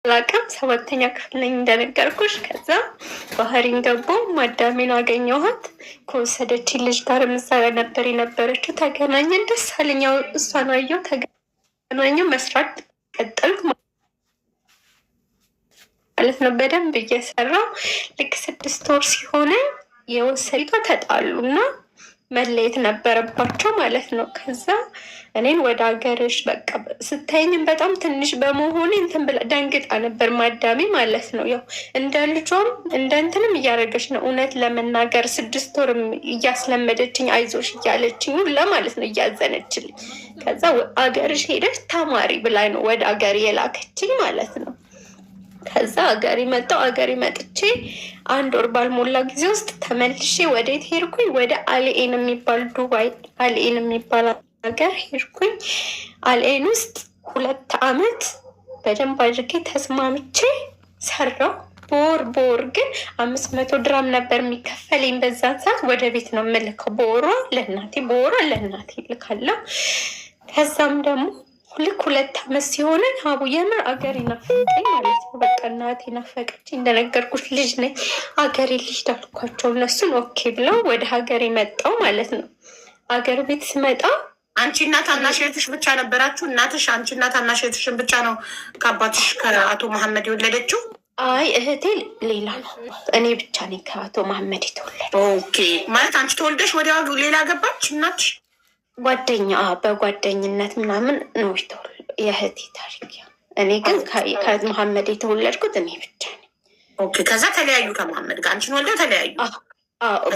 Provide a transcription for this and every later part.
ላቅም 7ኛ ክፍል ነኝ እንደነገርኩሽ። ከዛ ባህሪን ገቦ ማዳሜን አገኘኋት። ከወሰደች ልጅ ጋር ምሳሌ ነበር የነበረችው። ተገናኘን፣ ደስ አለኝ። እሷን አየሁ፣ ተገናኘው፣ መስራት ቀጠልኩ ማለት ነው። በደንብ እየሰራው ልክ 6 ወር ሲሆነ የወሰድኳ ተጣሉና መለየት ነበረባቸው ማለት ነው። ከዛ እኔን ወደ ሀገርሽ በቃ ስታይኝም በጣም ትንሽ በመሆኔ እንትን ብላ ደንግጣ ነበር ማዳሜ ማለት ነው። ያው እንደ ልጇም እንደ እንትንም እያደረገች ነው። እውነት ለመናገር 6 ወርም እያስለመደችኝ አይዞሽ እያለችኝ ለማለት ነው፣ እያዘነችልኝ። ከዛ አገርሽ ሄደች ተማሪ ብላይ ነው ወደ አገር የላከችኝ ማለት ነው። ከዛ አገሬ መጣሁ። አገሬ መጥቼ 1 ወር ባልሞላ ጊዜ ውስጥ ተመልሼ ወዴት ሄድኩኝ? ወደ አልኤን የሚባል ዱባይ አልኤን የሚባል ሀገር ሄድኩኝ። አልኤን ውስጥ 2 አመት በደንብ አድርጌ ተስማምቼ ሰራው። በወር ግን 500 ድራም ነበር የሚከፈለኝ በዛን ሰዓት። ወደ ቤት ነው የምልከው በወሯ ለእናቴ ልካለሁ። ከዛም ደግሞ ልክ 2 አመት ሲሆነ አቡ የምር አገሬ ናፈቀኝ ማለት ነው። በቃ እናቴ ናፈቀች። እንደነገርኩሽ ልጅ ነኝ፣ አገሬ ልጅ ዳልኳቸው። እነሱን ኦኬ ብለው ወደ ሀገሬ መጣው ማለት ነው። አገር ቤት ስመጣ አንቺ እና ታናሽ እህትሽ ብቻ ነበራችሁ? እናትሽ አንቺ እና ታናሽ እህትሽን ብቻ ነው ከአባትሽ ከአቶ መሐመድ የወለደችው? አይ እህቴ ሌላ ነው፣ እኔ ብቻ ነኝ ከአቶ መሐመድ የተወለደ። ኦኬ ማለት አንቺ ተወልደሽ ወዲያ ሌላ ገባች እናትሽ? ጓደኛ በጓደኝነት ምናምን ነው የእህቴ ታሪክ። እኔ ግን ከመሐመድ የተወለድኩት እኔ ብቻ ነኝ። ኦኬ ከዛ ተለያዩ ከመሐመድ ጋር አንቺን ወልደው ተለያዩ?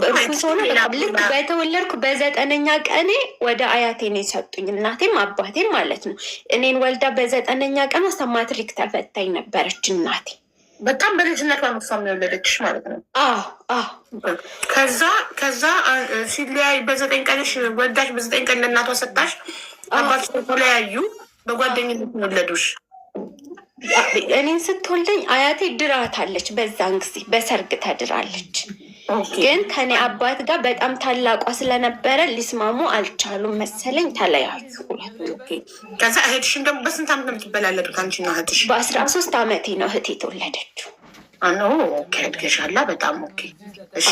እርኩስ ሆነ። ልክ በተወለድኩ በ9ኛ ቀኔ ወደ አያቴ ነው የሰጡኝ፣ እናቴም አባቴም ማለት ነው። እኔን ወልዳ በ9ኛ ቀን ውስጥ ማትሪክ ተፈታኝ ነበረች እናቴ። በጣም በልጅነት በመሳም ነው የወለደችሽ ማለት ነው? ከዛ ሲለያይ በ9 ቀንሽ ወልዳሽ በ9 ቀን ለእናቷ ሰጣሽ። አባትሽ ተለያዩ፣ በጓደኝነት ወለዱሽ። እኔን ስትወልደኝ አያቴ ድራታለች። በዛን ጊዜ በሰርግ ተድራለች። ግን ከኔ አባት ጋር በጣም ታላቋ ስለነበረ ሊስማሙ አልቻሉም መሰለኝ፣ ተለያዩ። ከዛ እህትሽን ደግሞ በስንት ዓመት ነው የምትበላለጡት አንቺና እህትሽ? በ13 ዓመቴ ነው እህቴ የተወለደችው። ከእድገሻላ በጣም ኦኬ። እሺ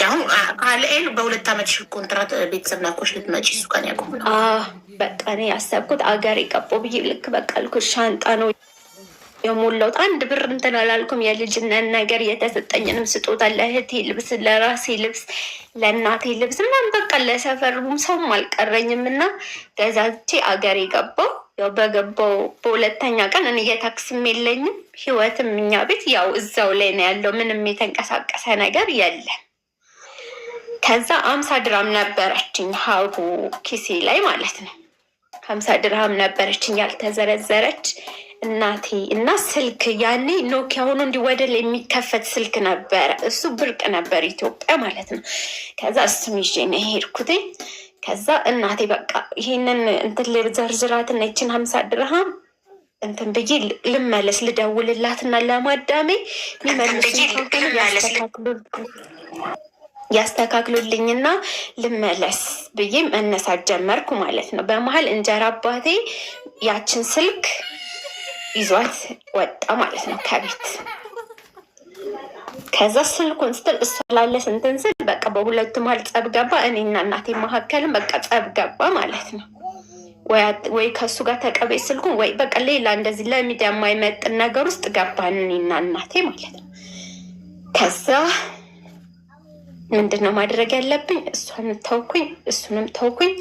አሁን አልኤል በ2 ዓመት ኮንትራት ቤተሰብ ናኮች ልትመጪ እሱ ቀን ያቆም ነው። በቃ እኔ ያሰብኩት አገር የቀቦ ብዬ ልክ በቃ ልኩ ሻንጣ ነው የሞላሁት። 1 ብር እንትን አላልኩም። የልጅነት ነገር የተሰጠኝንም ስጦታ ለእህቴ ልብስ፣ ለራሴ ልብስ፣ ለእናቴ ልብስ ምናምን በቃ ለሰፈሩም ሰውም አልቀረኝም እና ገዛቼ አገር የገባው። ያው በገባው በ2ኛ ቀን እኔ የታክስም የለኝም ህይወትም እኛ ቤት ያው እዛው ላይ ነው ያለው። ምንም የተንቀሳቀሰ ነገር የለም። ከዛ 50 ድራም ነበረችኝ ሀሁ ኪሴ ላይ ማለት ነው። 50 ድርሃም ነበረችኝ ያልተዘረዘረች እናቴ እና ስልክ ያኔ ኖኪያ ሆኖ እንዲህ ወደ ላይ የሚከፈት ስልክ ነበረ። እሱ ብርቅ ነበር ኢትዮጵያ ማለት ነው። ከዛ እሱም ይዤ ነው የሄድኩትኝ። ከዛ እናቴ በቃ ይሄንን እንትን ልዘርዝራት እና ይችን 50 ድርሃም እንትን ብዬ ልመለስ ልደውልላት እና ለማዳሜ ያስተካክሉልኝና ልመለስ ብዬ መነሳት ጀመርኩ ማለት ነው። በመሀል እንጀራ አባቴ ያችን ስልክ ይዟት ወጣ ማለት ነው ከቤት። ከዛ ስልኩን ስትል እሷ ላለስ እንትን ስል በቃ በሁለቱ መሀል ጸብ ገባ። እኔና እናቴ መካከልም በቃ ጸብ ገባ ማለት ነው። ወይ ከሱ ጋር ተቀበይ ስልኩን ወይ በቃ ሌላ እንደዚህ ለሚዲያ የማይመጥን ነገር ውስጥ ገባን እኔና እናቴ ማለት ነው። ከዛ ምንድነው ማድረግ ያለብኝ? እሷን ተውኩኝ፣ እሱንም ተውኩኝ።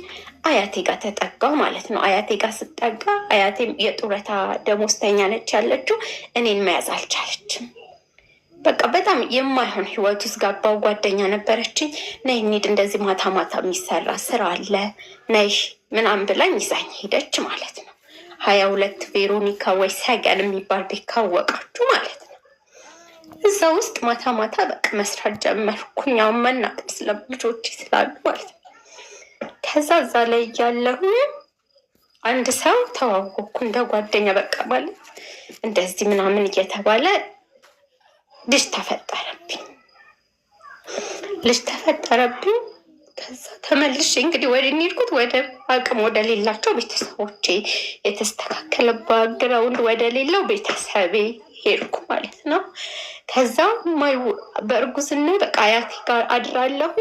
አያቴ ጋር ተጠጋው ማለት ነው። አያቴ ጋር ስጠጋ አያቴ የጡረታ ደሞዝተኛ ነች ያለችው። እኔን መያዝ አልቻለችም። በቃ በጣም የማይሆን ህይወት ውስጥ ገባው። ጓደኛ ነበረችኝ። ነይ እንሂድ፣ እንደዚህ ማታ ማታ የሚሰራ ስራ አለ ነይ ምናምን ብላኝ ይዛኝ ሄደች ማለት ነው። 22 ቬሮኒካ ወይ ሰገን የሚባል ቤት ካወቃችሁ ማለት ነው። እዛ ውስጥ ማታ ማታ በቃ መስራት ጀመርኩኝ። ያው መናቅም ልጆቼ ስላሉ ማለት ነው። ከዛ እዛ ላይ እያለሁ አንድ ሰው ተዋወቅኩ እንደ ጓደኛ በቃ ማለት እንደዚህ ምናምን እየተባለ ልጅ ተፈጠረብኝ። ከዛ ተመልሼ እንግዲህ ወደ ሄድኩት ወደ አቅም ወደ ሌላቸው ቤተሰቦቼ፣ የተስተካከለ ባግራውንድ ወደ ሌላው ቤተሰቤ ሄድኩ ማለት ነው። ከዛ በእርጉዝና በቃ አያቴ ጋር አድራለሁ።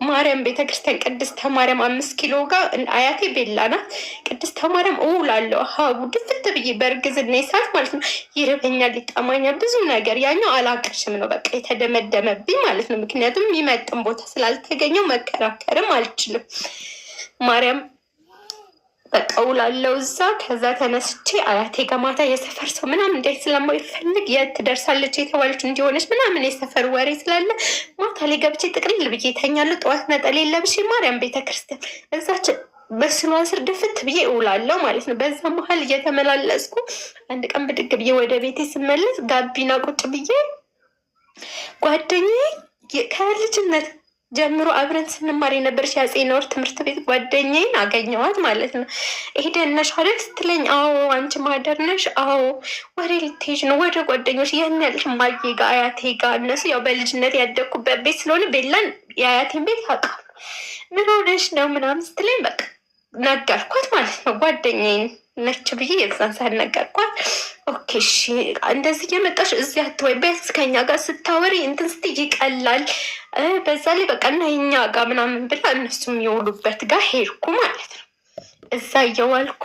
ማርያም ቤተክርስቲያን ቅድስተ ማርያም 5 ኪሎ ጋር አያቴ ቤላ ናት። ቅድስተ ማርያም እውላለሁ ሀቡ ድፍት ብዬ በእርግዝና ሰዓት ማለት ነው። ይርበኛል፣ ይጠማኛል፣ ብዙ ነገር ያኛው አላቅሽም ነው በቃ የተደመደመብኝ ማለት ነው። ምክንያቱም የሚመጥን ቦታ ስላልተገኘው መከራከርም አልችልም። ማርያም በቃ ውላለው እዛ። ከዛ ተነስቼ አያቴ ጋር ማታ የሰፈር ሰው ምናምን እንዳይ ስለማይፈልግ የት ትደርሳለች የተባለች እንዲሆነች ምናምን የሰፈር ወሬ ስላለ ማታ ላይ ገብቼ ጥቅልል ብዬ ተኛለሁ። ጠዋት ነጠሌ ለብሼ ማርያም ቤተክርስቲያን እዛች በስኗ ስር ድፍት ብዬ እውላለሁ ማለት ነው። በዛ መሀል እየተመላለስኩ አንድ ቀን ብድግ ብዬ ወደ ቤቴ ስመለስ ጋቢና ቁጭ ብዬ ጓደኛዬ ከልጅነት ጀምሮ አብረን ስንማር የነበረች የአፄ ነውር ትምህርት ቤት ጓደኛዬን አገኘዋት ማለት ነው። ሄደን ነሽ አይደል ስትለኝ፣ አዎ አንቺ ማደር ነሽ? አዎ። ወደ ልትሄጂ ነው? ወደ ጓደኞች። ያን ያልሽ እማዬ ጋ አያቴ ጋ። እነሱ ያው በልጅነት ያደግኩበት ቤት ስለሆነ ቤላን የአያቴን ቤት ያውቃሉ። ምን ሆነሽ ነው ምናምን ስትለኝ በቃ ነገርኳት ማለት ነው። ጓደኛዬን ነች ብዬ የዛን ሰዓት ነገርኳት። ኦኬ እሺ እንደዚህ እየመጣሽ እዚህ አትወይ፣ ቢያንስ ከኛ ጋር ስታወሪ እንትን ስትይ ይቀላል፣ በዛ ላይ በቃ እና የኛ ጋር ምናምን ብላ እነሱ የሚውሉበት ጋር ሄድኩ ማለት ነው። እዛ እየዋልኩ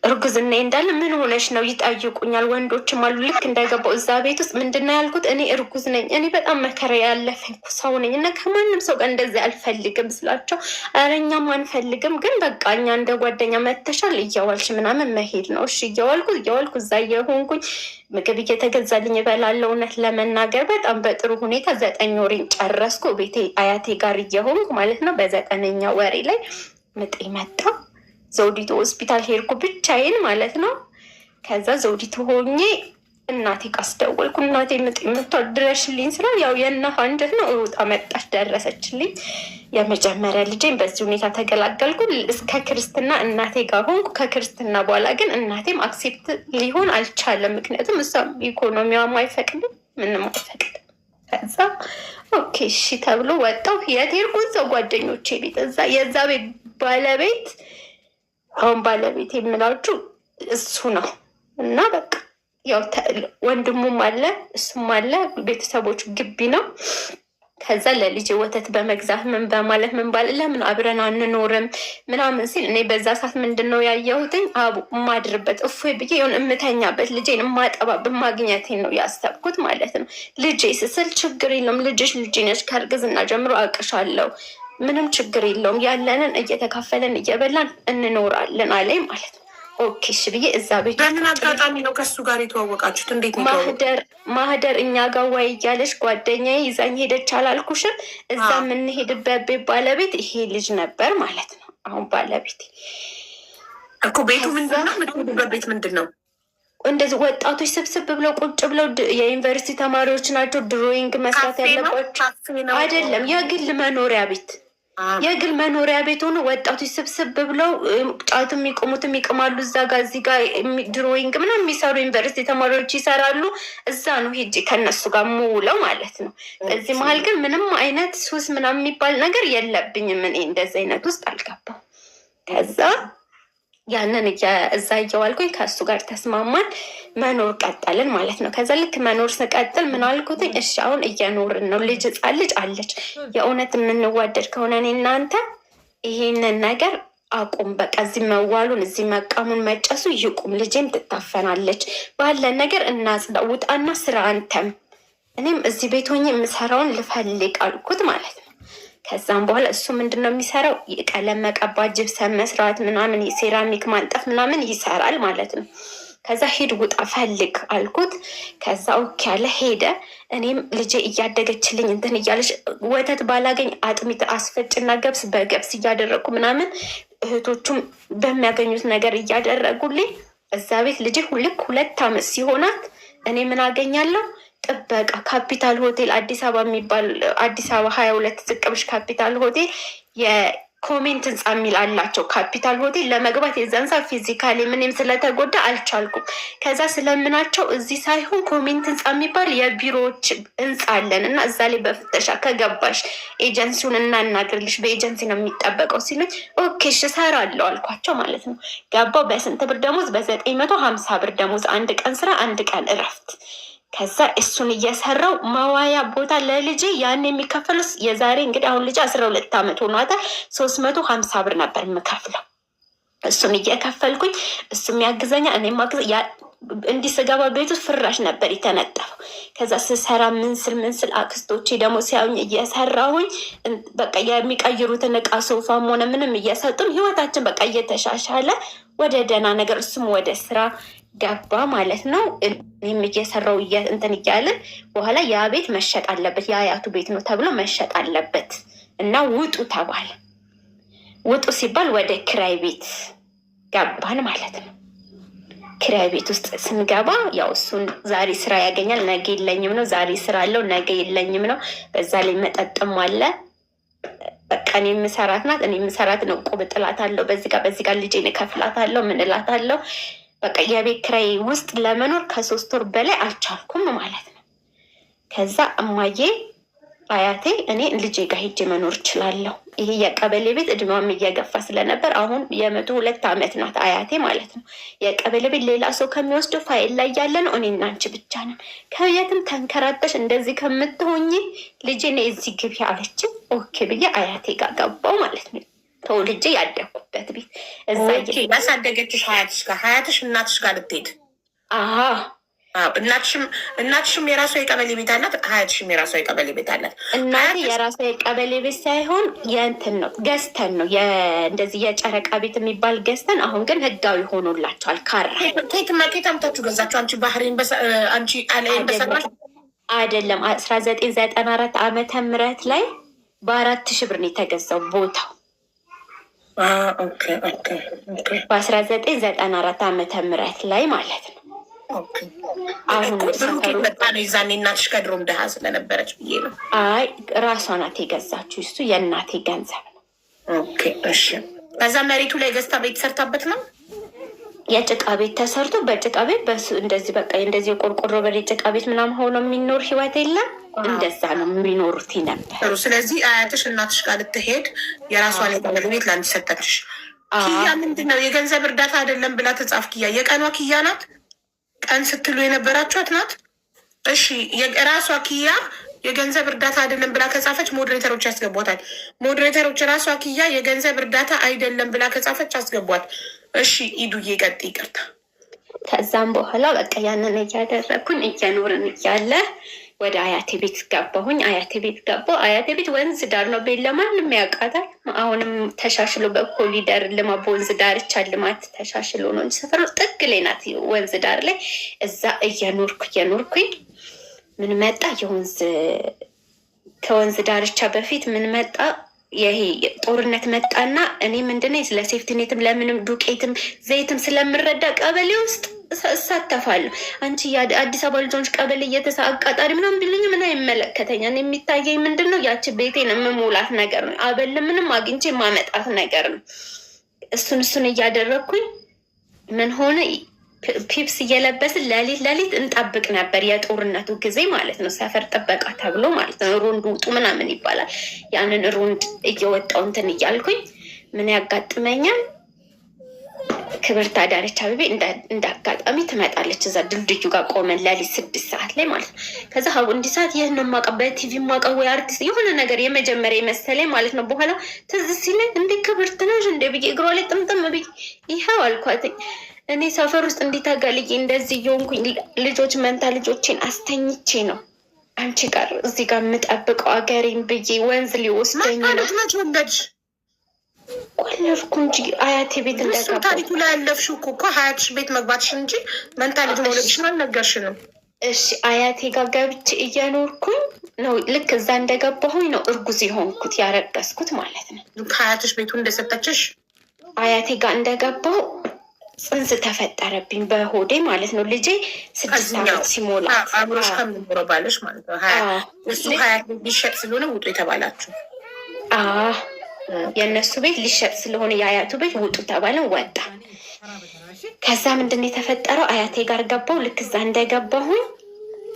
እርጉዝና እንዳለ ምን ሆነሽ ነው ይጠይቁኛል። ወንዶችም አሉ። ልክ እንዳይገባው እዛ ቤት ውስጥ ምንድነው ያልኩት፣ እኔ እርጉዝ ነኝ፣ እኔ በጣም መከራ ያለፈኩ ሰው ነኝ እና ከማንም ሰው ጋር እንደዚህ አልፈልግም ስላቸው፣ ኧረ እኛም አንፈልግም፣ ግን በቃ እኛ እንደ ጓደኛ መተሻል እየዋልሽ ምናምን መሄድ ነው። እሺ እየዋልኩ እዛ እየሆንኩኝ ምግብ እየተገዛልኝ እበላለሁ። እውነት ለመናገር በጣም በጥሩ ሁኔታ 9 ወሬን ጨረስኩ ቤቴ አያቴ ጋር እየሆንኩ ማለት ነው። በ9ኛ ወሬ ላይ ምጤ መጣ። ዘውዲቱ ሆስፒታል ሄድኩ ብቻዬን ማለት ነው። ከዛ ዘውዲቱ ሆኜ እናቴ ካስደወልኩ እናቴ ምጥ የምትወድ ድረሽልኝ ስላል ያው የእናት አንጀት ነው ሩጣ መጣች፣ ደረሰችልኝ። የመጀመሪያ ልጄን በዚህ ሁኔታ ተገላገልኩ። እስከ ክርስትና እናቴ ጋር ሆንኩ። ከክርስትና በኋላ ግን እናቴም አክሴፕት ሊሆን አልቻለም። ምክንያቱም እሷም ኢኮኖሚዋም አይፈቅድም፣ ምንም አይፈቅድም። ከዛ ኦኬ እሺ ተብሎ ወጣው። የት ሄድኩ? እዛው ጓደኞቼ ቤት። እዛ የዛ ቤት ባለቤት አሁን ባለቤት የምላችሁ እሱ ነው እና በቃ ያው ወንድሙም አለ እሱም አለ። ቤተሰቦቹ ግቢ ነው። ከዛ ለልጅ ወተት በመግዛት ምን በማለት ምን ባለ ለምን አብረን አንኖርም ምናምን ሲል እኔ በዛ ሰዓት ምንድን ነው ያየሁትኝ አቡ የማድርበት እፎይ ብዬ የሆነ እምተኛበት ልጄን የማጠባበት ማግኘቴን ነው ያሰብኩት ማለት ነው። ልጄ ስስል ችግር የለውም ልጅሽ ልጅ ነች፣ ከእርግዝና ጀምሮ አቅሻለሁ፣ ምንም ችግር የለውም፣ ያለንን እየተካፈለን እየበላን እንኖራለን አለኝ ማለት ነው። ኦኬ እሺ ብዬ እዛ ቤት በምን አጋጣሚ ነው ከሱ ጋር የተዋወቃችሁት? እንዴት ነው? ማህደር እኛ ጋር ዋይ እያለች ጓደኛዬ ይዛኝ ሄደች አላልኩሽም? እዛ የምንሄድበት ቤት ባለቤት ይሄ ልጅ ነበር ማለት ነው። አሁን ባለቤት እኮ ቤቱ ምንድን ነው? የምትሄዱበት ቤት ምንድን ነው? እንደዚህ ወጣቶች ስብስብ ብለው ቁጭ ብለው የዩኒቨርሲቲ ተማሪዎች ናቸው። ድሮይንግ መስራት ያለባቸው አይደለም፣ የግል መኖሪያ ቤት የግል መኖሪያ ቤት ሆኖ ወጣቶች ስብስብ ብለው ጫቱ የሚቆሙትም ይቅማሉ። እዛ ጋር እዚህ ጋር ድሮይንግ ምናምን የሚሰሩ ዩኒቨርሲቲ ተማሪዎች ይሰራሉ። እዛ ነው ሄጄ ከነሱ ጋር የምውለው ማለት ነው። በዚህ መሀል ግን ምንም አይነት ሱስ ምናምን የሚባል ነገር የለብኝም። እኔ እንደዚህ አይነት ውስጥ አልገባም። ከዛ ያንን እዛ እየዋልኩኝ ከእሱ ጋር ተስማማን፣ መኖር ቀጠልን ማለት ነው። ከዛ ልክ መኖር ስቀጥል ምን አልኩትኝ፣ እሺ አሁን እየኖርን ነው፣ ልጅ ህፃን ልጅ አለች። የእውነት የምንዋደድ ከሆነ እኔ እናንተ ይሄንን ነገር አቁም፣ በቃ እዚህ መዋሉን እዚህ መቃሙን መጨሱ ይቁም፣ ልጄም ትታፈናለች፣ ባለን ነገር እናጽዳ፣ ውጣና ስራ አንተም እኔም እዚህ ቤት ሆኜ የምሰራውን ልፈልግ አልኩት ማለት ነው። ከዛም በኋላ እሱ ምንድን ነው የሚሰራው? ቀለም መቀባት፣ ጅብሰን መስራት ምናምን፣ ሴራሚክ ማንጠፍ ምናምን ይሰራል ማለት ነው። ከዛ ሂድ ውጣ ፈልግ አልኩት። ከዛ ኦኬ ያለ ሄደ። እኔም ልጄ እያደገችልኝ እንትን እያለች ወተት ባላገኝ አጥሚት አስፈጭና ገብስ በገብስ እያደረግኩ ምናምን እህቶቹም በሚያገኙት ነገር እያደረጉልኝ እዛ ቤት ልጄ ልክ 2 ዓመት ሲሆናት እኔ ምን አገኛለሁ? ጥበቃ ካፒታል ሆቴል አዲስ አበባ የሚባል አዲስ አበባ 22 ዝቅ ብለሽ ካፒታል ሆቴል ኮሜንት ህንፃ የሚል አላቸው ካፒታል ሆቴል ለመግባት የዛን ሰዓት ፊዚካሊ ምንም ስለተጎዳ አልቻልኩም። ከዛ ስለምናቸው እዚህ ሳይሆን ኮሜንት ህንፃ የሚባል የቢሮዎች ህንፃ አለን እና እዛ ላይ በፍተሻ ከገባሽ ኤጀንሲውን እናናግርልሽ በኤጀንሲ ነው የሚጠበቀው ሲሉኝ ኦኬ እሺ እሰራለሁ አልኳቸው ማለት ነው። ገባው በስንት ብር ደሞዝ? በ950 ብር ደሞዝ፣ አንድ ቀን ስራ አንድ ቀን እረፍት። ከዛ እሱን እየሰራው መዋያ ቦታ ለልጄ ያን የሚከፈለው የዛሬ እንግዲህ አሁን ልጅ 12 ዓመት ሆኗታል 350 ብር ነበር የምከፍለው። እሱን እየከፈልኩኝ እሱም ያግዘኛ እኔም እንዲህ ስገባ ቤቱ ፍራሽ ነበር የተነጠፈው። ከዛ ስሰራ ምንስል አክስቶቼ ደግሞ ሲያዩኝ እየሰራሁኝ በቃ የሚቀይሩትን እቃ ሶፋም ሆነ ምንም እየሰጡን ህይወታችን በቃ እየተሻሻለ ወደ ደህና ነገር እሱም ወደ ስራ ገባ ማለት ነው። እኔም እየሰራው እንትን እያለን በኋላ ያ ቤት መሸጥ አለበት የአያቱ ቤት ነው ተብሎ መሸጥ አለበት እና ውጡ ተባለ። ውጡ ሲባል ወደ ክራይ ቤት ገባን ማለት ነው። ክራይ ቤት ውስጥ ስንገባ ያው እሱን ዛሬ ስራ ያገኛል ነገ የለኝም ነው፣ ዛሬ ስራ አለው ነገ የለኝም ነው። በዛ ላይ መጠጥም አለ። በቃ እኔ የምሰራት ናት፣ እኔ የምሰራት ነው። ቁብ ጥላት አለው በዚህ ጋር ልጄን እከፍላት አለው ምን እላት አለው። በቃ የቤት ኪራይ ውስጥ ለመኖር ከ3 ወር በላይ አልቻልኩም ማለት ነው። ከዛ እማዬ አያቴ እኔ ልጄ ጋር ሄጄ መኖር እችላለሁ። ይሄ የቀበሌ ቤት እድሜዋም እየገፋ ስለነበር አሁን የ102 ዓመት ናት አያቴ ማለት ነው። የቀበሌ ቤት ሌላ ሰው ከሚወስዱ ፋይል ላይ ያለ ነው። እኔና አንቺ ብቻ ነን። ከየትም ተንከራተሽ እንደዚህ ከምትሆኝ ልጄ ነይ እዚህ ግቢ አለችኝ። ኦኬ ብዬ አያቴ ጋር ገባው ማለት ነው። ተወልጄ ያደግኩበት ቤት እዛ ያሳደገችሽ ሀያትሽ እናትሽ ጋር ልትሄድ እናትሽም የራሷ የቀበሌ ቤት አላት፣ ሀያትሽም የራሷ የቀበሌ ቤት አላት። እናቴ የራሷ የቀበሌ ቤት ሳይሆን የእንትን ነው ገዝተን ነው እንደዚህ የጨረቃ ቤት የሚባል ገዝተን፣ አሁን ግን ህጋዊ ሆኖላቸዋል። ካራ ኬት አምታችሁ ገዛችሁ? አንቺ ባህሬን አንቺ አለይን በሰራሽ አይደለም 1994 ዓመተ ምህረት ላይ በ4,000 ብር ነው የተገዛው ቦታው። በ1994 ዓመተ ምህረት ላይ ማለት ነው። አሁን መጣ ነው የዛኔ እናትሽ ከድሮም ደሃ ስለነበረች ብዬ ነው። አይ ራሷ ናት የገዛችው፣ እሱ የእናቴ ገንዘብ ነው። እሺ ከዛ መሬቱ ላይ ገዝታ ቤት ሰርታበት ነው። የጭቃ ቤት ተሰርቶ በጭቃ ቤት እንደዚህ በቃ እንደዚህ የቆርቆሮ በር የጭቃ ቤት ምናምን ሆኖ የሚኖር ህይወት የለም። እንደዛ ነው የሚኖሩት ነበር። ስለዚህ አያትሽ እናትሽ ጋር ልትሄድ የራሷን የቀበሌ ቤት ለአንቺ ሰጠችሽ። ኪያ ምንድን ነው የገንዘብ እርዳታ አይደለም ብላ ተጻፍ። ኪያ የቀኗ ኪያ ናት። ቀን ስትሉ የነበራችኋት ናት። እሺ የራሷ ኪያ የገንዘብ እርዳታ አይደለም ብላ ከጻፈች ሞዴሬተሮች ያስገቧታል። ሞዴሬተሮች ራሷ ኪያ የገንዘብ እርዳታ አይደለም ብላ ከጻፈች አስገቧት። እሺ ኢዱዬ ቀጥ ይቅርታ። ከዛም በኋላ በቃ ያንን እያደረግኩኝ እየኖርን እያለ ወደ አያቴ ቤት ገባሁኝ። አያቴ ቤት ገባሁ። አያቴ ቤት ወንዝ ዳር ነው። ቤት ለማንም ያውቃታል። አሁንም ተሻሽሎ በኮሊደር ልማት በወንዝ ዳርቻ ልማት ተሻሽሎ ነው እንጂ ሰፈሩ ጥግ ላይ ናት፣ ወንዝ ዳር ላይ። እዛ እየኖርኩኝ ምን መጣ ከወንዝ ዳርቻ በፊት ምን መጣ? ይሄ ጦርነት መጣና እኔ ምንድነው ስለ ሴፍቲኔትም ለምንም ዱቄትም ዘይትም ስለምረዳ ቀበሌ ውስጥ እሳተፋለሁ። አንቺ አዲስ አበባ ልጆች ቀበሌ እየተሳ አቃጣሪ ምናምን ቢልኝ ምን አይመለከተኛል። የሚታየኝ ምንድን ነው ያቺ ቤቴን የምሞላት ነገር ነው። አበል ምንም አግኝቼ ማመጣት ነገር ነው። እሱን እያደረግኩኝ ምን ሆነ ፒፕስ እየለበስን ሌሊት እንጠብቅ ነበር። የጦርነቱ ጊዜ ማለት ነው። ሰፈር ጥበቃ ተብሎ ማለት ነው። ሮንድ ውጡ ምናምን ይባላል። ያንን ሮንድ እየወጣው እንትን እያልኩኝ ምን ያጋጥመኛል? ክብርት አዳነች አቤቤ እንደ አጋጣሚ ትመጣለች። እዛ ድልድዩ ጋር ቆመን ሌሊት 6 ሰዓት ላይ ማለት ነው። ከዛ ሀቡ እንዲህ ሰዓት ይህን ነው የማውቀው በቲቪ የማውቀው ወይ አርቲስት የሆነ ነገር የመጀመሪያ የመሰለኝ ማለት ነው። በኋላ ትዝ ሲለኝ እንዴ ክብርት ነሽ እንደ ብዬ እግሯ ላይ ጥምጥም ብዬ ይኸው አልኳትኝ። እኔ ሰፈር ውስጥ እንዲታጋልዬ እንደዚህ እየሆንኩኝ ልጆች መንታ ልጆቼን አስተኝቼ ነው አንቺ ጋር እዚህ ጋር የምጠብቀው አገሬን ብዬ ወንዝ ሊወስደኝ ነው። ቆለፍኩ እንጂ አያቴ ቤት እንደገባ ታሪኩ ላይ ያለፍሽው እኮ ሀያትሽ ቤት መግባትሽን እንጂ መንታ ልጅ መውለድሽን አልነገርሽንም። እሺ አያቴ ጋር ገብቼ እየኖርኩኝ ነው። ልክ እዛ እንደገባሁኝ ነው እርጉዝ የሆንኩት ያረገዝኩት ማለት ነው። ከአያትሽ ቤቱ እንደሰጠችሽ አያቴ ጋር እንደገባሁ ጽንስ ተፈጠረብኝ በሆዴ ማለት ነው። ልጄ 6 ዓመት ሲሞላ አብሮሽ ከምኖረው ባለሽ ማለት ነው። እሱ ሀያት ሊሸጥ ስለሆነ ውጡ የተባላችሁ የእነሱ ቤት ሊሸጥ ስለሆነ የአያቱ ቤት ውጡ ተባለን ወጣ። ከዛ ምንድን የተፈጠረው አያቴ ጋር ገባው። ልክ እዛ እንደገባሁኝ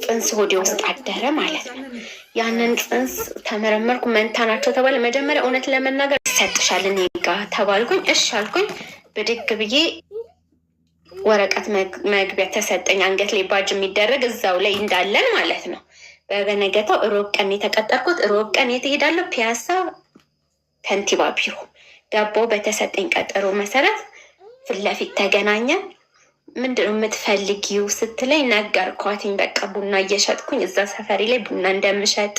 ጽንስ ሆዴ ውስጥ አደረ ማለት ነው። ያንን ጽንስ ተመረመርኩ፣ መንታ ናቸው ተባለ። መጀመሪያ እውነት ለመናገር ይሰጥሻል እኔ ጋ ተባልኩኝ። እሺ አልኩኝ። ብድግ ብዬ ወረቀት መግቢያ ተሰጠኝ፣ አንገት ላይ ባጅ የሚደረግ እዛው ላይ እንዳለን ማለት ነው። በነገታው ሮብ ቀን የተቀጠርኩት። ሮብ ቀን የት እሄዳለሁ? ፒያሳ ከንቲባ ቢሮ ገባሁ። በተሰጠኝ ቀጠሮ መሰረት ፊት ለፊት ተገናኘን። ምንድነው የምትፈልጊው ስትለኝ ነገርኳትኝ። በቃ ቡና እየሸጥኩኝ እዛ ሰፈሪ ላይ ቡና እንደምሸጥ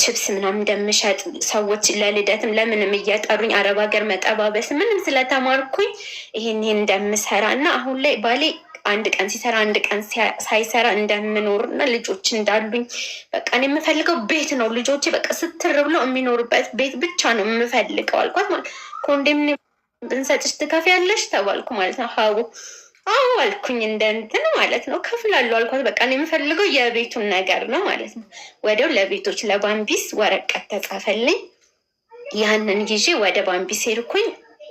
ችፕስ ምናምን እንደምሸጥ ሰዎች ለልደትም ለምንም እየጠሩኝ አረብ ሀገር መጠባበስ ምንም ስለተማርኩኝ ይሄን እንደምሰራ እና አሁን ላይ ባሌ አንድ ቀን ሲሰራ አንድ ቀን ሳይሰራ እንደምኖር እና ልጆች እንዳሉኝ በቃ እኔ የምፈልገው ቤት ነው። ልጆቼ በቃ ስትር ብለው የሚኖሩበት ቤት ብቻ ነው የምፈልገው አልኳት። ማለት ኮንዶሚኒየም ብንሰጥሽ ትከፍያለሽ ተባልኩ ማለት ነው። ሀቡ አዎ አልኩኝ። እንደ እንትን ማለት ነው ከፍላለሁ አልኳት። በቃ እኔ የምፈልገው የቤቱን ነገር ነው ማለት ነው። ወዲያው ለቤቶች ለባምቢስ ወረቀት ተጻፈልኝ። ያንን ይዤ ወደ ባምቢስ ሄድኩኝ።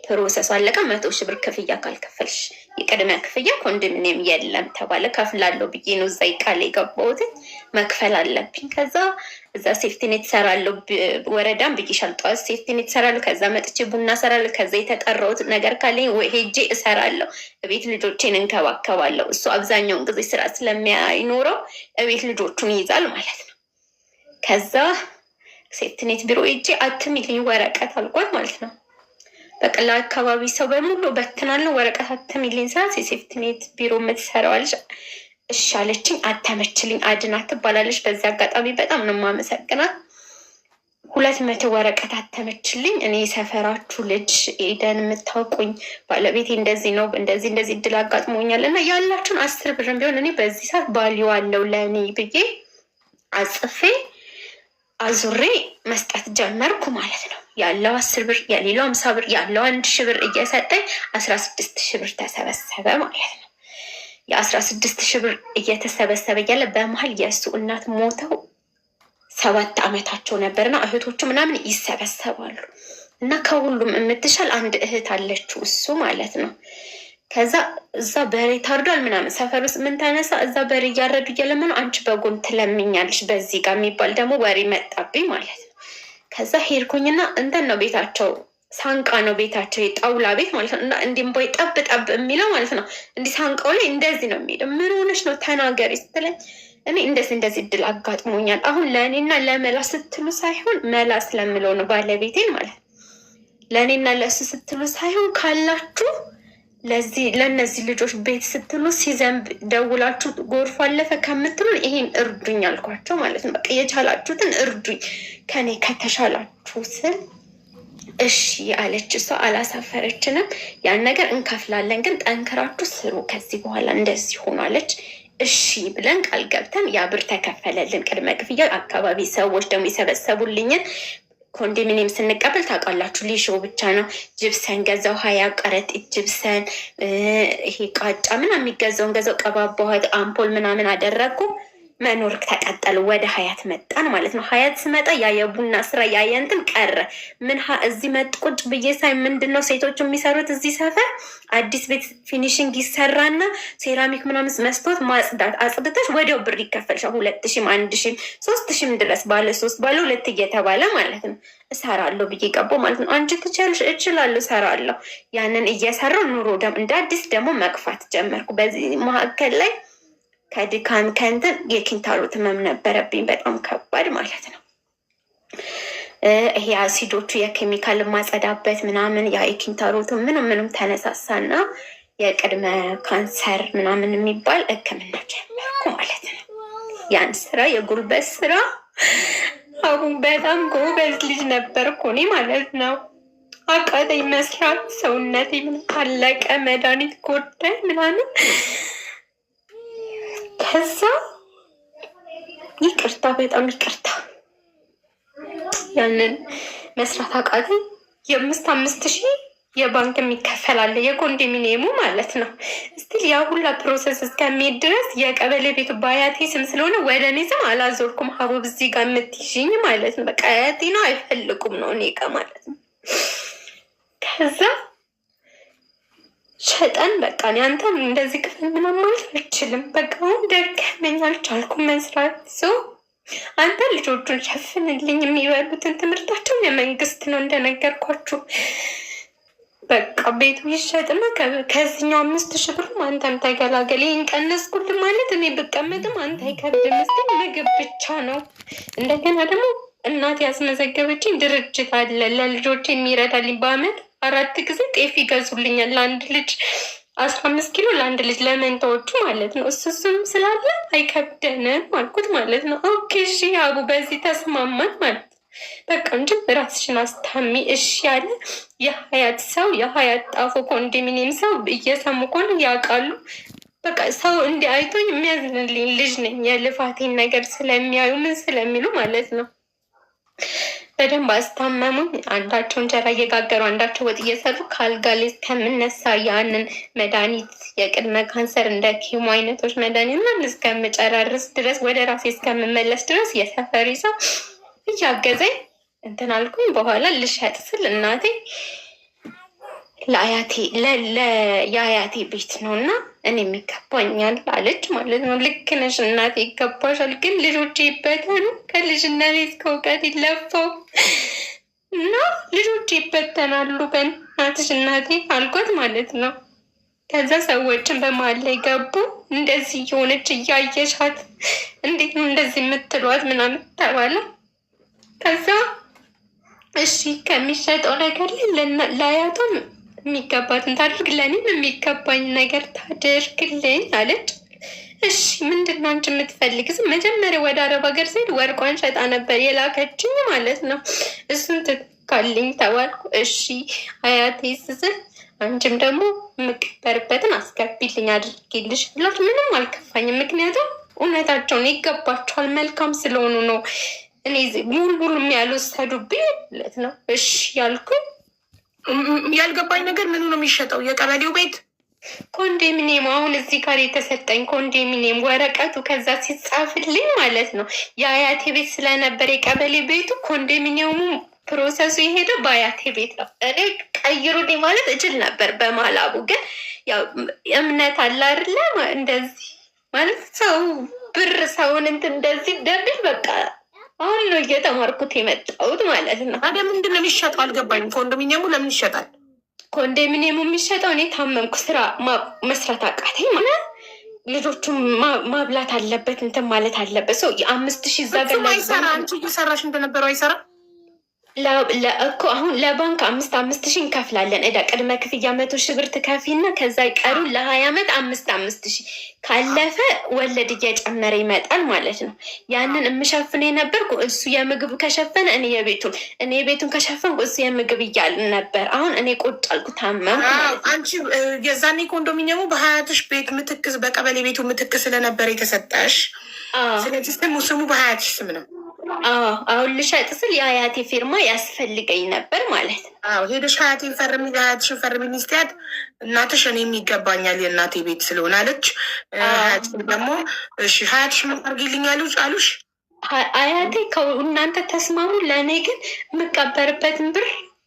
ፕሮሰሱ አለቀ። 100 ሺህ ብር ክፍያ ካልከፈልሽ የቅድሚያ ክፍያ ኮንዶሚኒየም የለም ተባለ። ከፍላለሁ ብዬ ነው እዛ ቃል የገባሁት። መክፈል አለብኝ። ከዛ እዛ ሴፍቲኔት እሰራለሁ። ወረዳም ብዬሻል ጠዋት ሴፍቲኔት እሰራለሁ። ከዛ መጥቼ ቡና እሰራለሁ። ከዛ የተጠራሁት ነገር ካለኝ ሄጄ እሰራለሁ። እቤት ልጆቼን እንከባከባለሁ። እሱ አብዛኛውን ጊዜ ስራ ስለሚያይኖረው እቤት ልጆቹን ይይዛል ማለት ነው። ከዛ ሴፍቲኔት ቢሮ ሄጄ አትሚልኝ ወረቀት አልኳት ማለት ነው። በቃ ለአካባቢ ሰው በሙሉ በትናለሁ ወረቀት አተሚልኝ ሰዓት የሴፍቲኔት ቢሮ የምትሰራዋለች። እሺ አለችኝ። አተመችልኝ። አድናት ትባላለች። በዚህ አጋጣሚ በጣም ነው የማመሰግናት። 200 ወረቀት አተመችልኝ። እኔ የሰፈራችሁ ልጅ ኤደን የምታውቁኝ ባለቤቴ እንደዚህ ነው እንደዚህ እድል አጋጥሞኛል እና ያላችሁን 10 ብርም ቢሆን እኔ በዚህ ሰዓት ባልዩ አለው ለእኔ ብዬ አጽፌ አዙሬ መስጠት ጀመርኩ ማለት ነው። ያለው 10 ብር የሌላው 50 ብር ያለው 1,000 ብር እየሰጠኝ 16,000 ብር ተሰበሰበ ማለት ነው። የ16,000 ብር እየተሰበሰበ እያለ በመሀል የእሱ እናት ሞተው 7 ዓመታቸው ነበርና እህቶቹ ምናምን ይሰበሰባሉ እና ከሁሉም የምትሻል አንድ እህት አለችው እሱ ማለት ነው። ከዛ እዛ በሬ ታርዷል ምናምን ሰፈር ውስጥ ምን ተነሳ እዛ በሬ እያረዱ እየለመኑ አንቺ በጎን ትለምኛለሽ በዚህ ጋር የሚባል ደግሞ ወሬ መጣብኝ ማለት ነው። ከዛ ሄድኩኝና እንትን ነው ቤታቸው ሳንቃ ነው ቤታቸው የጣውላ ቤት ማለት ነው። እና እንዲም ቦይ ጠብ ጠብ የሚለው ማለት ነው። እንዲህ ሳንቃው ላይ እንደዚህ ነው የሚለው። ምን ሆነሽ ነው ተናገሪ ስትለኝ እኔ እንደዚህ እድል አጋጥሞኛል። አሁን ለእኔና ለመላ ስትሉ ሳይሆን መላ ስለምለው ነው ባለቤቴን ማለት ነው። ለእኔና ለእሱ ስትሉ ሳይሆን ካላችሁ ለእነዚህ ልጆች ቤት ስትሉ ሲዘንብ ደውላችሁ ጎርፍ አለፈ ከምትሉን ይሄን እርዱኝ አልኳቸው ማለት ነው። በቃ የቻላችሁትን እርዱኝ ከኔ ከተሻላችሁ ስል እሺ አለች። እሷ አላሳፈረችንም። ያን ነገር እንከፍላለን ግን ጠንክራችሁ ስሩ ከዚህ በኋላ እንደዚህ ሆናለች። እሺ ብለን ቃል ገብተን ያ ብር ተከፈለልን ቅድመ ክፍያ። አካባቢ ሰዎች ደግሞ የሰበሰቡልኝን ኮንዶሚኒየም ስንቀበል ታውቃላችሁ ሊሾ ብቻ ነው። ጅብሰን ገዛው 20 ቀረጢት ጅብሰን፣ ይሄ ቃጫ ምናምን የሚገዛውን ገዛው፣ ቀባባኋት፣ አምፖል ምናምን አደረግኩ። መኖር ተቀጠሉ። ወደ ሀያት መጣን ማለት ነው። ሀያት ስመጣ ያ የቡና ስራ ያ የእንትን ቀረ። ምን እዚህ መጥ ቁጭ ብዬ ሳይ ምንድን ነው ሴቶቹ የሚሰሩት እዚህ ሰፈር አዲስ ቤት ፊኒሽንግ ይሰራና ሴራሚክ ምናምን መስቶት ማጽዳት፣ አጽድተሽ ወዲያው ብር ይከፈልሻል። 2,000 1,000 3,000 ድረስ ባለ 3 ባለ 2 እየተባለ ማለት ነው። እሰራለሁ ብዬ ገባሁ ማለት ነው። አንቺ ትችያለሽ? እችላለሁ፣ እሰራለሁ። ያንን እየሰራው ኑሮ እንደ አዲስ ደግሞ መግፋት ጀመርኩ። በዚህ መካከል ላይ ከድካም ከእንትን የኪንታሮት ህመም ነበረብኝ፣ በጣም ከባድ ማለት ነው። ይሄ አሲዶቹ የኬሚካል ማጸዳበት ምናምን ያ የኪንታሮቱ ምንም ተነሳሳና የቅድመ ካንሰር ምናምን የሚባል ሕክምና ጀመርኩ ማለት ነው። ያን ስራ የጉልበት ስራ አሁን በጣም ጎበዝ ልጅ ነበርኩ እኔ ማለት ነው። አቃተኝ መስራት፣ ሰውነቴ ምን አለቀ፣ መድኃኒት ጎዳኝ ምናምን። ከዛ ይቅርታ፣ በጣም ይቅርታ፣ ያንን መስራት አቃተኝ። የ5,000 የባንክ የሚከፈላለ የኮንዶሚኒየሙ ማለት ነው። ስቲል ያ ሁላ ፕሮሰስ እስከሚሄድ ድረስ የቀበሌ ቤቱ በአያቴ ስም ስለሆነ ወደ እኔ ስም አላዞርኩም። ሀቡብ እዚህ ጋር የምትይዥኝ ማለት ነው። በቃ አያቴ ነው አይፈልጉም ነው እኔ ጋ ማለት ነው። ከዛ ሸጠን በቃ አንተም እንደዚህ ክፍል ምናምን ማለት አልችልም፣ በቃ አሁን ደከመኝ አልቻልኩም መስራት። አንተ ልጆቹን ሸፍንልኝ፣ የሚበሉትን ትምህርታቸውን የመንግስት ነው እንደነገርኳችሁ። በቃ ቤቱ ይሸጥና ከዚህኛው 5,000 ብር አንተም ተገላገል። ይህን ቀነስኩል ማለት እኔ ብቀመጥም አንተ አይከብድም። ስ ምግብ ብቻ ነው። እንደገና ደግሞ እናት ያስመዘገበችኝ ድርጅት አለ ለልጆች የሚረዳልኝ። በአመት 4 ጊዜ ጤፍ ይገዙልኛል። ለአንድ ልጅ 15 ኪሎ ለአንድ ልጅ ለመንታዎቹ ማለት ነው። እሱም ስላለ አይከብደንም አልኩት ማለት ነው። ኦኬ እሺ አቡ በዚህ ተስማማን ማለት ነው። በቃ እንጂ ራስሽን አስታሚ እሺ ያለ የሀያት ሰው የሀያት ጣፎ ኮንዶሚኒየም ሰው እየሰሙ ኮን ያውቃሉ። በቃ ሰው እንዲህ አይቶኝ የሚያዝንልኝ ልጅ ነኝ። የልፋቴን ነገር ስለሚያዩ ምን ስለሚሉ ማለት ነው። በደንብ አስታመሙኝ። አንዳቸው እንጀራ እየጋገሩ አንዳቸው ወጥ እየሰሩ ከአልጋ ላይ እስከምነሳ ያንን መድኃኒት የቅድመ ካንሰር እንደ ኪሞ አይነቶች መድኃኒት ምናምን እስከምጨራርስ ድረስ ወደ ራሴ እስከምመለስ ድረስ የሰፈሪ ሰው እያገዘኝ እንትን አልኩኝ። በኋላ ልሸጥ ስል እናቴ ለአያቴ የአያቴ ቤት ነው እና እኔም ይገባኛል አለች ማለት ነው። ልክ ነሽ እናቴ ይገባሻል፣ ግን ልጆቼ ይበተኑ ከልጅነቴ እስከ እውቀት ይለፋው እና ልጆቼ ይበተናሉ በእናትሽ እናቴ አልኳት ማለት ነው። ከዛ ሰዎችን በመሀል ላይ ገቡ። እንደዚህ እየሆነች እያየሻት እንዴት ነው እንደዚህ የምትሏት ምናምን ተባለ። ከዛ እሺ ከሚሸጠው ነገር ላይ ለአያቷም የሚገባትን ታድርግ፣ ለእኔም የሚገባኝ ነገር ታድርግልኝ አለች። እሺ ምንድን ነው አንቺ የምትፈልግ? መጀመሪያ ወደ አረብ ሀገር ስሄድ ወርቋን ሸጣ ነበር የላከችኝ ማለት ነው። እሱን ትካልኝ ተባልኩ። እሺ አያቴ ስስል አንቺም ደግሞ የምቀበርበትን አስገቢልኝ አድርጌልሽ ብላት ምንም አልከፋኝም። ምክንያቱም እውነታቸውን ይገባቸዋል፣ መልካም ስለሆኑ ነው። እኔ ሙሉ ያልወሰዱብኝ ማለት ነው። እሺ ያልኩኝ። ያልገባኝ ነገር ምኑ ነው የሚሸጠው? የቀበሌው ቤት ኮንዶሚኒየም፣ አሁን እዚህ ጋር የተሰጠኝ ኮንዶሚኒየም ወረቀቱ ከዛ ሲጻፍልኝ ማለት ነው የአያቴ ቤት ስለነበር የቀበሌ ቤቱ ኮንዶሚኒየሙ ፕሮሰሱ የሄደው በአያቴ ቤት ነው። እኔ ቀይሩልኝ ማለት እችል ነበር በማላቡ፣ ግን ያው እምነት አለ አይደለ? እንደዚህ ማለት ሰው ብር ሰውን እንትን እንደዚህ ደብል በቃ አሁን ነው እየተማርኩት የመጣሁት ማለት ነው። ታዲያ ምንድን ነው የሚሸጠው? አልገባኝም። ኮንዶሚኒየሙ ለምን ይሸጣል? ኮንዶሚኒየሙ የሚሸጠው እኔ ታመምኩ፣ ስራ መስራት አቃተኝ ማለት ልጆቹን ማብላት አለበት እንትን ማለት አለበት። ሰው የ5,000 እዛ ገ አይሰራ። አንቺ እየሰራሽ እንደነበረው አይሰራ እኮ አሁን ለባንክ 5,000 እንከፍላለን። እዳ ቅድመ ክፍያ 100,000 ብር ትከፊና ከዛ ይቀሩ ለ20 ዓመት 5,000 ካለፈ ወለድ እየጨመረ ይመጣል ማለት ነው። ያንን የምሸፍን የነበርኩ እሱ የምግብ ከሸፈነ እኔ የቤቱን ከሸፈንኩ እሱ የምግብ እያልን ነበር። አሁን እኔ ቁጭ አልኩ ታመምኩ። አንቺ የዛኔ ኮንዶሚኒየሙ በሀያትሽ ቤት ምትክስ በቀበሌ ቤቱ ምትክ ስለነበር የተሰጠሽ፣ ስለዚህ ስሙ በሀያትሽ ስም ነው። አሁን ልሸጥ ስል የአያቴ ፊርማ ያስፈልገኝ ነበር ማለት ነው። ሄደሽ ሀያቴን ፈርሚ፣ ሀያትሽን ፈርሚ ሚስትያት እናትሽ እኔ የሚገባኛል የእናቴ ቤት ስለሆነ አለች። ሀያትሽን ደግሞ እሺ ሀያትሽ ምን አድርጊልኝ አሉሽ? አያቴ እናንተ ተስማሙ፣ ለእኔ ግን የምቀበርበትን ብር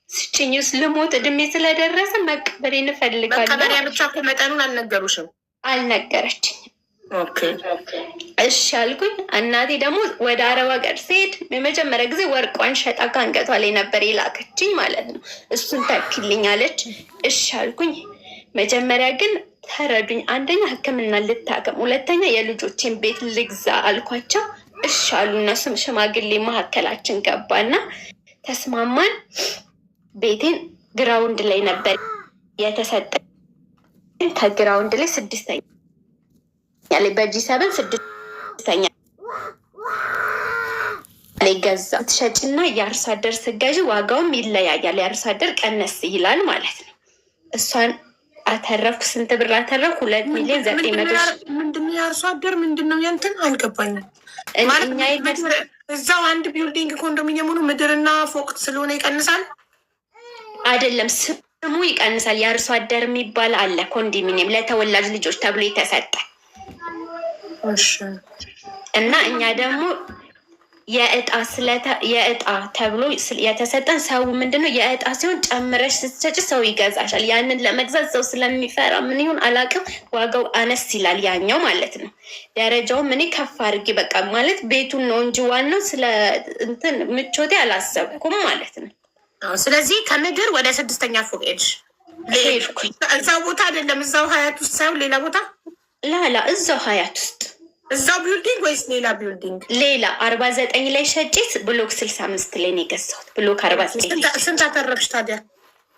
ስጭኝ፣ ልሞት እድሜ ስለደረሰ መቀበሬ እንፈልጋለን። መቀበሪያ ብቻ እኮ መጠኑን አልነገሩሽም? አልነገረችኝም። እሺ አልኩኝ። እናቴ ደግሞ ወደ አረብ ሀገር ስሄድ የመጀመሪያ ጊዜ ወርቋን ሸጣ ከአንገቷ ላይ ነበር የላከችኝ ማለት ነው። እሱን ተክልኝ አለች። እሺ አልኩኝ። መጀመሪያ ግን ተረዱኝ። አንደኛ ሕክምና ልታከም፣ ሁለተኛ የልጆችን ቤት ልግዛ አልኳቸው። እሺ አሉ። እነሱም ሽማግሌ መካከላችን ገባና ተስማማን። ቤቴን ግራውንድ ላይ ነበር የተሰጠኝ። ከግራውንድ ላይ 6ኛ ላይ በጂ7 6ኛ ላይ ገዛ። ትሸጭና የአርሶ አደር ስገዥ ዋጋውም ይለያያል። የአርሶ አደር ቀነስ ይላል ማለት ነው። እሷን አተረፍኩ። ስንት ብር አተረፍኩ? 2,900,000። ምንድነው የአርሶ አደር ምንድነው? ያንተን አልገባኝም። እዛው አንድ ቢልዲንግ ኮንዶሚኒየም ሆኖ ምድርና ፎቅ ስለሆነ ይቀንሳል አይደለም? ስሙ ይቀንሳል። የአርሶ አደር የሚባል አለ ኮንዶሚኒየም ለተወላጅ ልጆች ተብሎ የተሰጠ እና እኛ ደግሞ የእጣ ተብሎ የተሰጠን ሰው ምንድነው የእጣ ሲሆን ጨምረሽ ስትሰጪ ሰው ይገዛሻል። ያንን ለመግዛት ሰው ስለሚፈራ ምን ይሁን አላውቅም፣ ዋጋው አነስ ይላል ያኛው ማለት ነው። ደረጃውም እኔ ከፍ አድርጌ በቃ ማለት ቤቱን ነው እንጂ ዋናው ስለ እንትን ምቾቴ አላሰብኩም ማለት ነው። ስለዚህ ከምድር ወደ 6ኛ ፎቅ ሄድኩኝ። እዛው ቦታ አይደለም፣ እዛው ሀያት ውስጥ ሳይሆን ሌላ ቦታ ላላ እዛው ሀያት ውስጥ እዛው ቢልዲንግ ወይስ ሌላ ቢልዲንግ? ሌላ 49 ላይ ሸጬት ብሎክ 65 ላይ ነው የገዛሁት። ብሎክ 49 ስንት አተረፍሽ ታዲያ?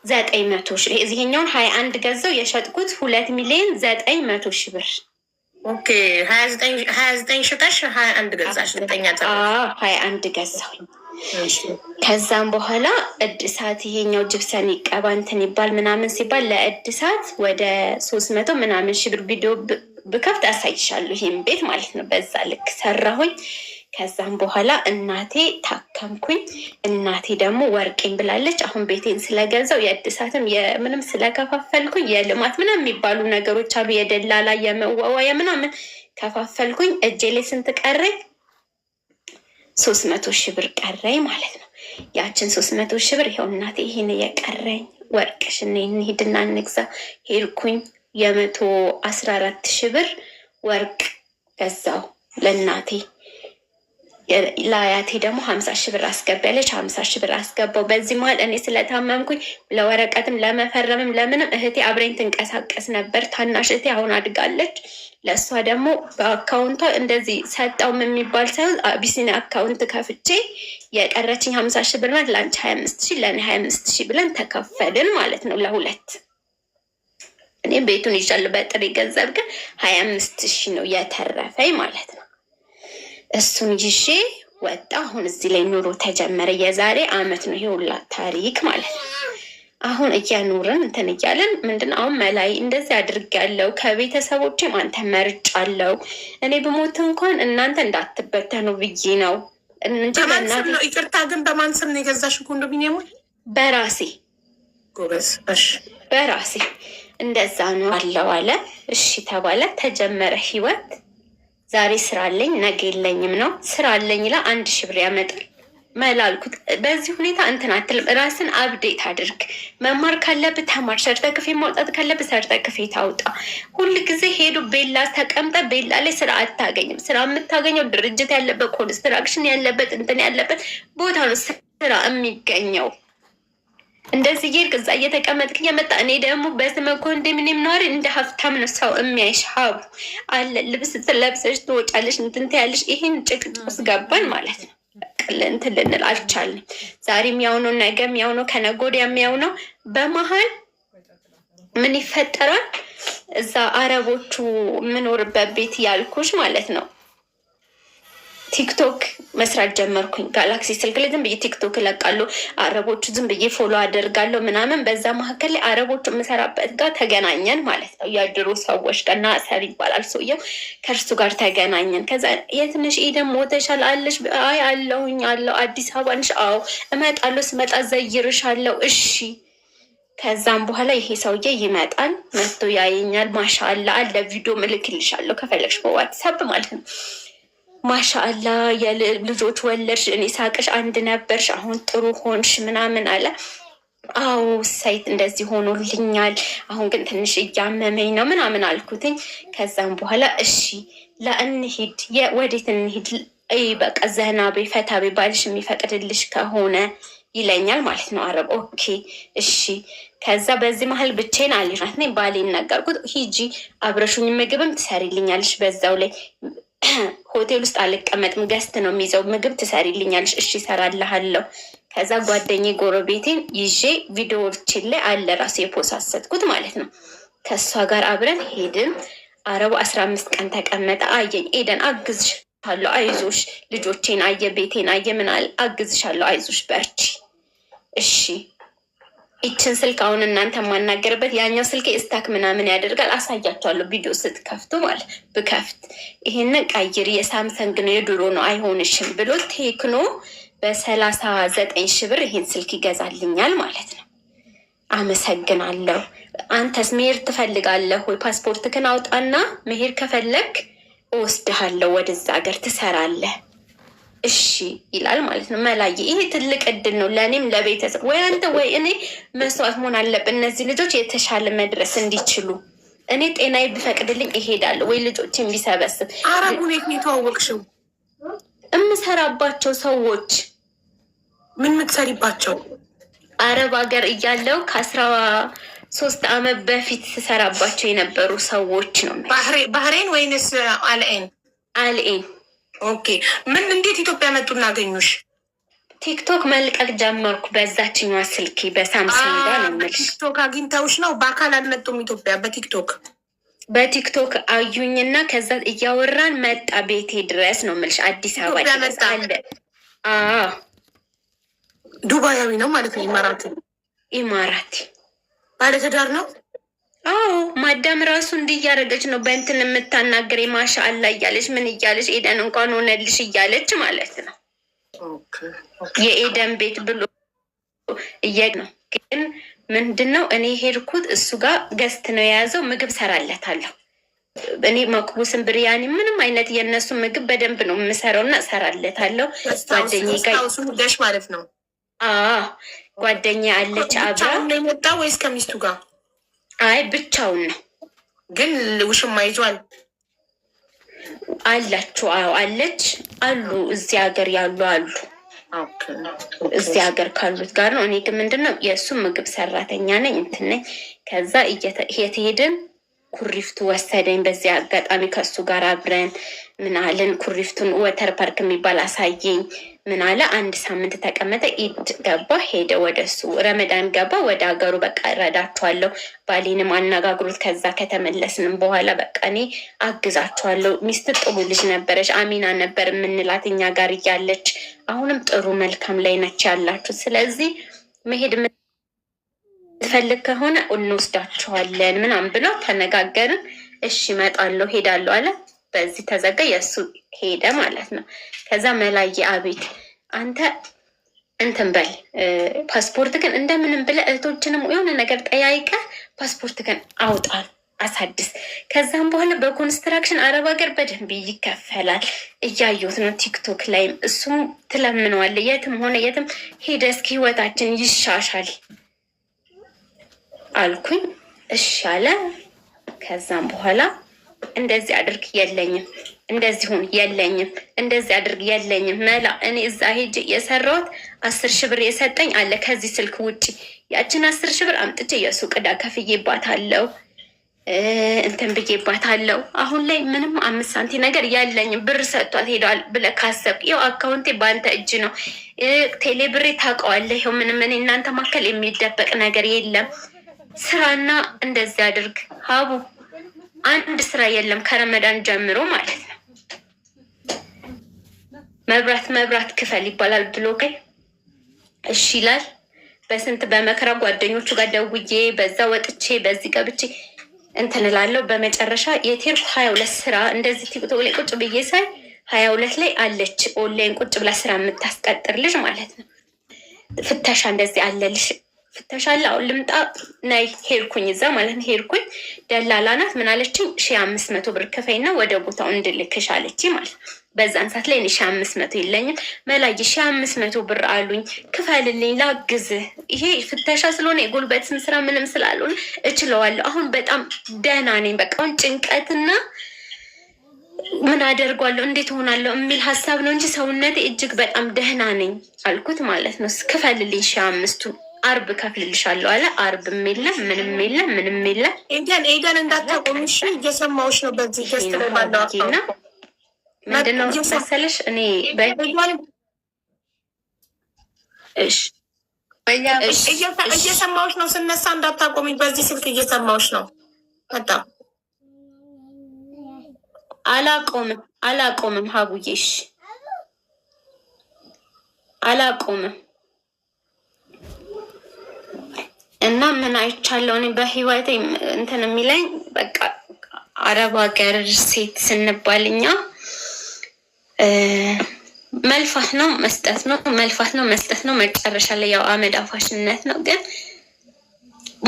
900 ሺህ። ይሄኛውን 21 ገዛው የሸጥኩት 2,900,000 ብር። ኦኬ 29 ሽጠሽ 21 ገዛሽ። 21 ገዛሁኝ። ከዛም በኋላ እድሳት ይሄኛው ጅብሰን ይቀባ እንትን ይባል ምናምን ሲባል ለእድሳት ወደ 300 ምናምን ሺህ ብር ቪዲዮ ብከፍት አሳይሻለሁ። ይህም ቤት ማለት ነው። በዛ ልክ ሰራሁኝ። ከዛም በኋላ እናቴ ታከምኩኝ። እናቴ ደግሞ ወርቄን ብላለች። አሁን ቤቴን ስለገዛው የእድሳትም የምንም ስለከፋፈልኩኝ የልማት ምናምን የሚባሉ ነገሮች አሉ። የደላላ የመዋዋያ ምናምን ከፋፈልኩኝ። እጄ ላይ ስንት ቀረኝ? 300 ሺህ ብር ቀረኝ ማለት ነው። ያችን 300 ሺህ ብር ይኸው እናቴ ይህን የቀረኝ ወርቅሽን እንሂድና እንግዛ ሄድኩኝ። 114 ሺህ ብር ወርቅ ገዛው ለእናቴ። ለአያቴ ደግሞ 50 ሺህ ብር አስገቢያለች። 50 ሺህ ብር አስገባው። በዚህ መሀል እኔ ስለታመምኩኝ ለወረቀትም ለመፈረምም ለምንም እህቴ አብረኝ ትንቀሳቀስ ነበር። ታናሽ እህቴ አሁን አድጋለች። ለእሷ ደግሞ በአካውንቷ እንደዚህ ሰጠውም የሚባል ሳይሆን አቢሲኒ አካውንት ከፍቼ የቀረችኝ 50 ሺህ ብር ናት። ለአንቺ 25 ሺህ ለእኔ 25 ሺህ ብለን ተከፈልን ማለት ነው ለሁለት። እኔ ቤቱን ይዣለሁ በጥሬ ገንዘብ፣ ግን 25 ሺህ ነው የተረፈኝ ማለት ነው። እሱን ይዤ ወጣ። አሁን እዚህ ላይ ኑሮ ተጀመረ። የዛሬ አመት ነው ይሁላ ታሪክ ማለት ነው። አሁን እያኖርን እንትን እያለን ምንድነው አሁን መላይ እንደዚህ አድርጌያለሁ። ከቤተሰቦቼም አንተ መርጫለሁ። እኔ ብሞት እንኳን እናንተ እንዳትበተኑ ብዬ ነው እንጂ ነው። ይቅርታ ግን በማን ስም ነው የገዛሽ ኮንዶሚኒየሙ? በራሴ ጎበዝ። እሺ በራሴ እንደዛ ነው አለው አለ። እሺ ተባለ። ተጀመረ ህይወት። ዛሬ ስራ አለኝ ነገ የለኝም ነው። ስራ አለኝ ላ 1 ሺህ ብር ያመጣል መላልኩት። በዚህ ሁኔታ እንትን አትልም። ራስን አብዴት አድርግ። መማር ካለብህ ተማር። ሰርተክፌት ማውጣት ካለብህ ሰርተክፌት አውጣ። ሁል ጊዜ ሄዱ ቤላ ተቀምጠ ቤላ ላይ ስራ አታገኝም። ስራ የምታገኘው ድርጅት ያለበት ኮንስትራክሽን ያለበት እንትን ያለበት ቦታ ነው ስራ የሚገኘው። እንደዚህ ጌር እዛ እየተቀመጥክ እየመጣ እኔ ደግሞ በስመ ኮንዶሚኒየም ነዋሪ እንደ ሀብታም ነው ሰው የሚያይሽ። ሀቡ አለ ልብስ ትለብሰሽ ትወጫለሽ እንትን ትያለሽ። ይሄን ጭቅጭቅ ውስጥ ገባን ማለት ነው። እንትን ልንል አልቻልንም። ዛሬም ያው ነው፣ ነገም ያው ነው፣ ከነገ ወዲያም ያው ነው። በመሀል ምን ይፈጠራል? እዛ አረቦቹ የምኖርበት ቤት ያልኩሽ ማለት ነው ቲክቶክ መስራት ጀመርኩኝ። ጋላክሲ ስልክ ላይ ዝም ብዬ ቲክቶክ እለቃለሁ። አረቦቹ ዝም ብዬ ፎሎ አደርጋለሁ ምናምን። በዛ መካከል ላይ አረቦቹ የምሰራበት ጋር ተገናኘን ማለት ነው። ያድሩ ሰዎች ጋር ናሰር ይባላል ሰውየው። ከእርሱ ጋር ተገናኘን። ከዛ የትንሽ ደግሞ ሞተሻል አለሽ? አይ አለሁኝ አለው። አዲስ አበባ ነሽ? አዎ እመጣለሁ። ስመጣ ዘይርሻለሁ። እሺ። ከዛም በኋላ ይሄ ሰውዬ ይመጣል። መጥቶ ያየኛል። ማሻአላ አለ ቪዲዮ ምልክልሻለሁ ከፈለግሽ በዋትሳፕ ማለት ነው። ማሻአላ የልጆች ወለድሽ፣ እኔ ሳቅሽ አንድ ነበርሽ፣ አሁን ጥሩ ሆንሽ ምናምን አለ። አዎ ሳይት እንደዚህ ሆኖልኛል፣ አሁን ግን ትንሽ እያመመኝ ነው ምናምን አልኩትኝ። ከዛም በኋላ እሺ ለእንሂድ፣ ወዴት እንሂድ? በቃ ዘና ቤ ፈታ ቤ ባልሽ የሚፈቅድልሽ ከሆነ ይለኛል ማለት ነው አረብ። ኦኬ እሺ። ከዛ በዚህ መሀል ብቻዬን አልናት ነኝ ባሌን ነገርኩት። ሂጂ አብረሹኝ ምግብም ትሰሪልኛለሽ፣ በዛው ላይ ሆቴል ውስጥ አልቀመጥም፣ ገስት ነው የሚይዘው። ምግብ ትሰሪልኛለሽ? እሺ እሰራልሃለሁ። ከዛ ጓደኛዬ ጎረቤቴን ይዤ ቪዲዮዎችን ላይ አለ ራሱ የፖሳሰትኩት ማለት ነው። ከእሷ ጋር አብረን ሄድን። አረቡ 15 ቀን ተቀመጠ። አየኝ። ኤደን አግዝሻለሁ፣ አይዞሽ፣ ልጆቼን አየ፣ ቤቴን አየ፣ ምን አለ፣ አግዝሻለሁ፣ አይዞሽ፣ በርቺ። እሺ ይችን ስልክ አሁን እናንተ የማናገርበት ያኛው ስልክ ስታክ ምናምን ያደርጋል። አሳያቸዋለሁ ቪዲዮ ስትከፍቱ ማለት ብከፍት ይሄንን ቀይር የሳምሰንግ ነው የድሮ ነው አይሆንሽም ብሎ ቴክኖ በ39 ሺህ ብር ይሄን ስልክ ይገዛልኛል ማለት ነው። አመሰግናለሁ። አንተስ መሄድ ትፈልጋለህ ወይ? ፓስፖርትህን አውጣና መሄድ ከፈለግ እወስድሃለሁ ወደዛ ሀገር ትሰራለህ። እሺ ይላል ማለት ነው። መላዬ ይሄ ትልቅ እድል ነው ለእኔም ለቤተሰብ። ወይ አንተ ወይ እኔ መስዋዕት መሆን አለብን እነዚህ ልጆች የተሻለ መድረስ እንዲችሉ። እኔ ጤናዬ ቢፈቅድልኝ እሄዳለሁ ወይ ልጆችን ቢሰበስብ። አረቡን የት ነው የተዋወቅሽው? የምሰራባቸው ሰዎች። ምን የምትሰሪባቸው? አረብ ሀገር እያለው ከ13 ዓመት በፊት ስሰራባቸው የነበሩ ሰዎች ነው። ባህሬን ወይንስ አልኤን? አልኤን። ኦኬ። ምን እንዴት ኢትዮጵያ መጡ እናገኙሽ? ቲክቶክ መልቀቅ ጀመርኩ በዛችኛዋ ስልኬ በሳምሰንግ ጋር ነው የምልሽ። ቲክቶክ አግኝተውሽ ነው? በአካል አልመጡም ኢትዮጵያ? በቲክቶክ አዩኝና ከዛ እያወራን መጣ ቤቴ ድረስ ነው የምልሽ። አዲስ አበባ ድረስ አለ። ዱባያዊ ነው ማለት ነው? ኢማራቲ ባለትዳር ነው? አዎ ማዳም ራሱ እንዲህ እያደረገች ነው በእንትን የምታናገር ማሻ አላ እያለች ምን እያለች ኤደን እንኳን ሆነልሽ እያለች ማለት ነው። የኤደን ቤት ብሎ ነው። ግን ምንድን ነው እኔ ሄድኩት እሱ ጋር ገዝት ነው የያዘው። ምግብ ሰራለታለሁ እኔ መቅቡስን ብርያኒ ምንም አይነት የእነሱ ምግብ በደንብ ነው የምሰራው እና ሰራለታለሁ። ጓደኛዬ ጋር ማለት ነው። ጓደኛ አለች አብራ ነው የመጣ ወይስ ከሚስቱ ጋር? አይ ብቻውን ነው። ግን ውሽማ ይዟል አላችሁ? አዎ አለች አሉ። እዚህ ሀገር ያሉ አሉ። እዚህ ሀገር ካሉት ጋር ነው። እኔ ግን ምንድን ነው የእሱ ምግብ ሰራተኛ ነኝ እንትን ነኝ። ከዛ እየተሄድን ኩሪፍቱ ወሰደኝ። በዚህ አጋጣሚ ከእሱ ጋር አብረን ምን አለን። ኩሪፍቱን ወተር ፓርክ የሚባል አሳየኝ። ምን አለ 1 ሳምንት ተቀመጠ። ኢድ ገባ ሄደ ወደ እሱ። ረመዳን ገባ ወደ ሀገሩ። በቃ እረዳችኋለሁ፣ ባሌንም አነጋግሩት። ከዛ ከተመለስንም በኋላ በቃ እኔ አግዛችኋለሁ። ሚስት ጥሩ ልጅ ነበረች፣ አሚና ነበር የምንላት እኛ ጋር እያለች። አሁንም ጥሩ መልካም ላይ ነች ያላችሁ። ስለዚህ መሄድ ትፈልግ ከሆነ እንወስዳችኋለን ምናምን ብለው ተነጋገርን። እሺ እመጣለሁ ሄዳለሁ አለ። በዚህ ተዘጋ። የእሱ ሄደ ማለት ነው። ከዛ መላዬ አቤት አንተ እንትን በል ፓስፖርት ግን እንደምንም ብለህ እህቶችንም የሆነ ነገር ጠያይቀ ፓስፖርት ግን አውጣል አሳድስ። ከዛም በኋላ በኮንስትራክሽን አረብ ሀገር በደንብ ይከፈላል። እያየሁት ነው ቲክቶክ ላይም። እሱም ትለምነዋለ የትም ሆነ የትም ሄደ እስኪ ህይወታችን ይሻሻል አልኩኝ። እሺ አለ። ከዛም በኋላ እንደዚህ አድርግ የለኝም፣ እንደዚህ ሁን የለኝም፣ እንደዚህ አድርግ የለኝም። መላ እኔ እዛ ሄጅ የሰራሁት 10 ሺህ ብር የሰጠኝ አለ ከዚህ ስልክ ውጭ። ያችን 10 ሺህ ብር አምጥቼ የሱቅ ዕዳ ከፍዬባታለሁ፣ እንትን ብዬባታለሁ። አሁን ላይ ምንም 5 ሳንቲም ነገር የለኝም። ብር ሰጥቷት ሄደዋል ብለህ ካሰብክ ይኸው አካውንቴ በአንተ እጅ ነው። ቴሌ ብሬ ታውቀዋለህ። ይኸው ምንም እኔ እናንተ መካከል የሚደበቅ ነገር የለም። ስራና እንደዚህ አድርግ ሀቡ። አንድ ስራ የለም ከረመዳን ጀምሮ ማለት ነው። መብራት ክፈል ይባላል ብሎኬ እሺ ይላል። በስንት በመከራ ጓደኞቹ ጋር ደውዬ በዛ ወጥቼ በዚህ ገብቼ እንትን እላለሁ። በመጨረሻ የቴርኩ 22 ስራ እንደዚህ ቲክቶክ ላይ ቁጭ ብዬ ሳይ 22 ላይ አለች ኦንላይን ቁጭ ብላ ስራ የምታስቀጥር ልጅ ማለት ነው። ፍተሻ እንደዚህ አለልሽ ፍተሻ አለ። አሁን ልምጣ ናይ ሄድኩኝ እዛ ማለት ነው። ሄድኩኝ ደላላ ናት ምን አለችኝ 1500 ብር ክፈይና ወደ ቦታው እንድልክሽ አለችኝ ማለት ነው። በዛን ሰዓት ላይ 1500 የለኝም። መላዬ 1500 ብር አሉኝ ክፈልልኝ ላግዝህ። ይሄ ፍተሻ ስለሆነ የጉልበት ስራ ምንም ስላልሆነ እችለዋለሁ። አሁን በጣም ደህና ነኝ። በቃ አሁን ጭንቀትና ምን አደርጓለሁ እንዴት ሆናለሁ የሚል ሀሳብ ነው እንጂ ሰውነቴ እጅግ በጣም ደህና ነኝ አልኩት ማለት ነው። ክፈልልኝ 1500 አርብ ከፍልልሻለሁ አለ። አርብ የለም ምንም የለም ምንም የለም። ኤደን እንዳታቆምሽ እየሰማሁሽ ነው። በዚህ ገስት ላይ ባለዋና ምንድነው መሰለሽ እኔ እየሰማሁሽ ነው። ስነሳ እንዳታቆሚ። በዚህ ስልክ እየሰማሁሽ ነው። በጣም አላቆምም ሀቡዬሽ አላቆምም። እና ምን አይቻለሁ እኔ በህይወቴ እንትን የሚለኝ በቃ አረብ ሀገር ሴት ስንባል እኛ መልፋት ነው መስጠት ነው፣ መልፋት ነው መስጠት ነው። መጨረሻ ላይ ያው አመድ አፋሽነት ነው። ግን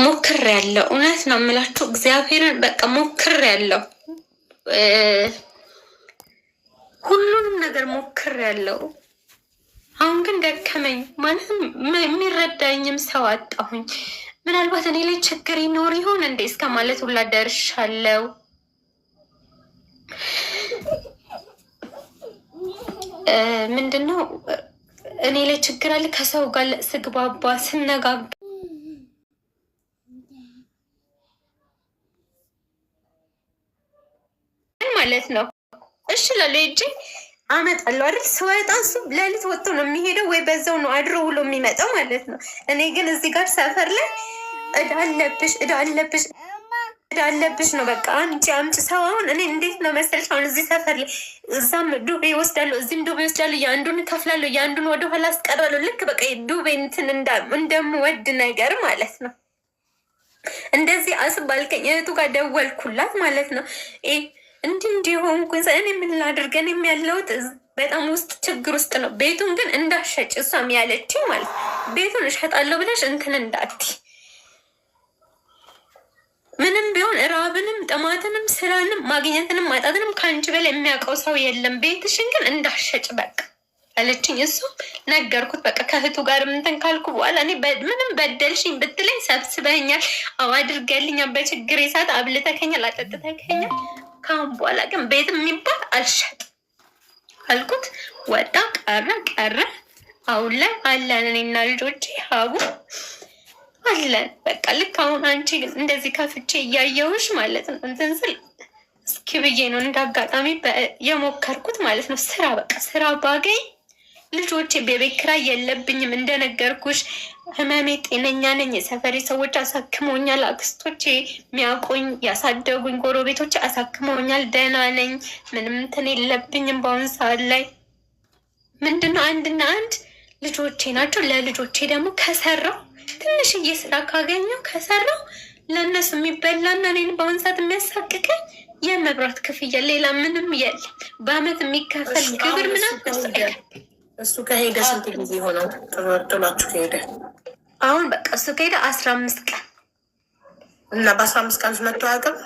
ሞክሬያለሁ፣ እውነት ነው የምላችሁ እግዚአብሔርን በቃ ሞክሬያለሁ። ሁሉንም ነገር ሞክሬያለሁ። አሁን ግን ደከመኝ ማለት የሚረዳኝም ሰው አጣሁኝ። ምናልባት እኔ ላይ ችግር ይኖር ይሆን እንዴ እስከ ማለት ሁላ ደርሻለሁ። ምንድን ነው እኔ ላይ ችግር አለ። ከሰው ጋር ስግባባ ስነጋገር ማለት ነው እሺ ላለው እጅ አመጣለሁ አይደል? ስወጣ እሱ ሌሊት ወጥቶ ነው የሚሄደው ወይ በዛው ነው አድሮ ውሎ የሚመጣው ማለት ነው። እኔ ግን እዚህ ጋር ሰፈር ላይ እዳ አለብሽ እዳ አለብሽ እዳ አለብሽ ነው በቃ አንቺ አምጪ። ሰው አሁን እኔ እንዴት ነው መሰልሽ አሁን እዚህ ሰፈር ላይ እዛም ዱቤ ይወስዳሉ እዚህም ዱቤ ይወስዳሉ። የአንዱን እከፍላለሁ የአንዱን ወደኋላ አስቀራለሁ። ልክ በቃ ዱቤ እንትን እንደምወድ ነገር ማለት ነው። እንደዚህ አስባልከኝ እህቱ ጋር ደወልኩላት ማለት ነው። እንዲህ ሆንኩኝ። እኔ ምን ላድርግ? እኔም ያለሁት በጣም ውስጥ ችግር ውስጥ ነው። ቤቱን ግን እንዳሸጭ እሷም ያለችው ማለት ቤቱን እሸጣለሁ ብለሽ እንትን እንዳትይ። ምንም ቢሆን ራብንም ጥማትንም ስራንም ማግኘትንም ማጣትንም ከአንቺ በላይ የሚያውቀው ሰው የለም። ቤትሽን ግን እንዳሸጭ በቃ አለችኝ። እሱም ነገርኩት። በቃ ከእህቱ ጋር እንትን ካልኩ በኋላ እኔ ምንም በደልሽኝ ብትለኝ ሰብስበኛል፣ አዎ አድርገልኛል፣ በችግር ሰዓት አብልተከኛል፣ አጠጥተከኛል። ካሁን በኋላ ግን ቤት የሚባል አልሸጥ አልኩት። ወጣ ቀረ። አሁን ላይ አለን እኔና ልጆቼ ሀቡ አለን። በቃ ልክ አሁን አንቺ እንደዚህ ከፍቼ እያየሁሽ ማለት ነው እንትን ስል እስኪ ብዬ ነው እንዳጋጣሚ የሞከርኩት ማለት ነው። ስራ በቃ ስራ ባገኝ ልጆቼ በቤት ኪራይ የለብኝም። እንደነገርኩሽ ህመሜ ጤነኛ ነኝ። የሰፈሬ ሰዎች አሳክመውኛል። አክስቶቼ የሚያውቁኝ ያሳደጉኝ ጎረቤቶች አሳክመውኛል። ደህና ነኝ። ምንም እንትን የለብኝም። በአሁኑ ሰዓት ላይ ምንድነው አንድና አንድ ልጆቼ ናቸው። ለልጆቼ ደግሞ ከሰራው ትንሽዬ ስራ ካገኘው ከሰራው ለእነሱ የሚበላና እኔን በአሁኑ ሰዓት የሚያሳቅቀኝ የመብራት ክፍያ፣ ሌላ ምንም የለም። በአመት የሚከፈል ግብር ምናምን እሱ ከሄደ ስንት ጊዜ ሆነው ጥሏችሁ ከሄደ? አሁን በቃ እሱ ከሄደ 15 ቀን እና በ15 ቀን ውስጥ መጥቶ አያውቅም።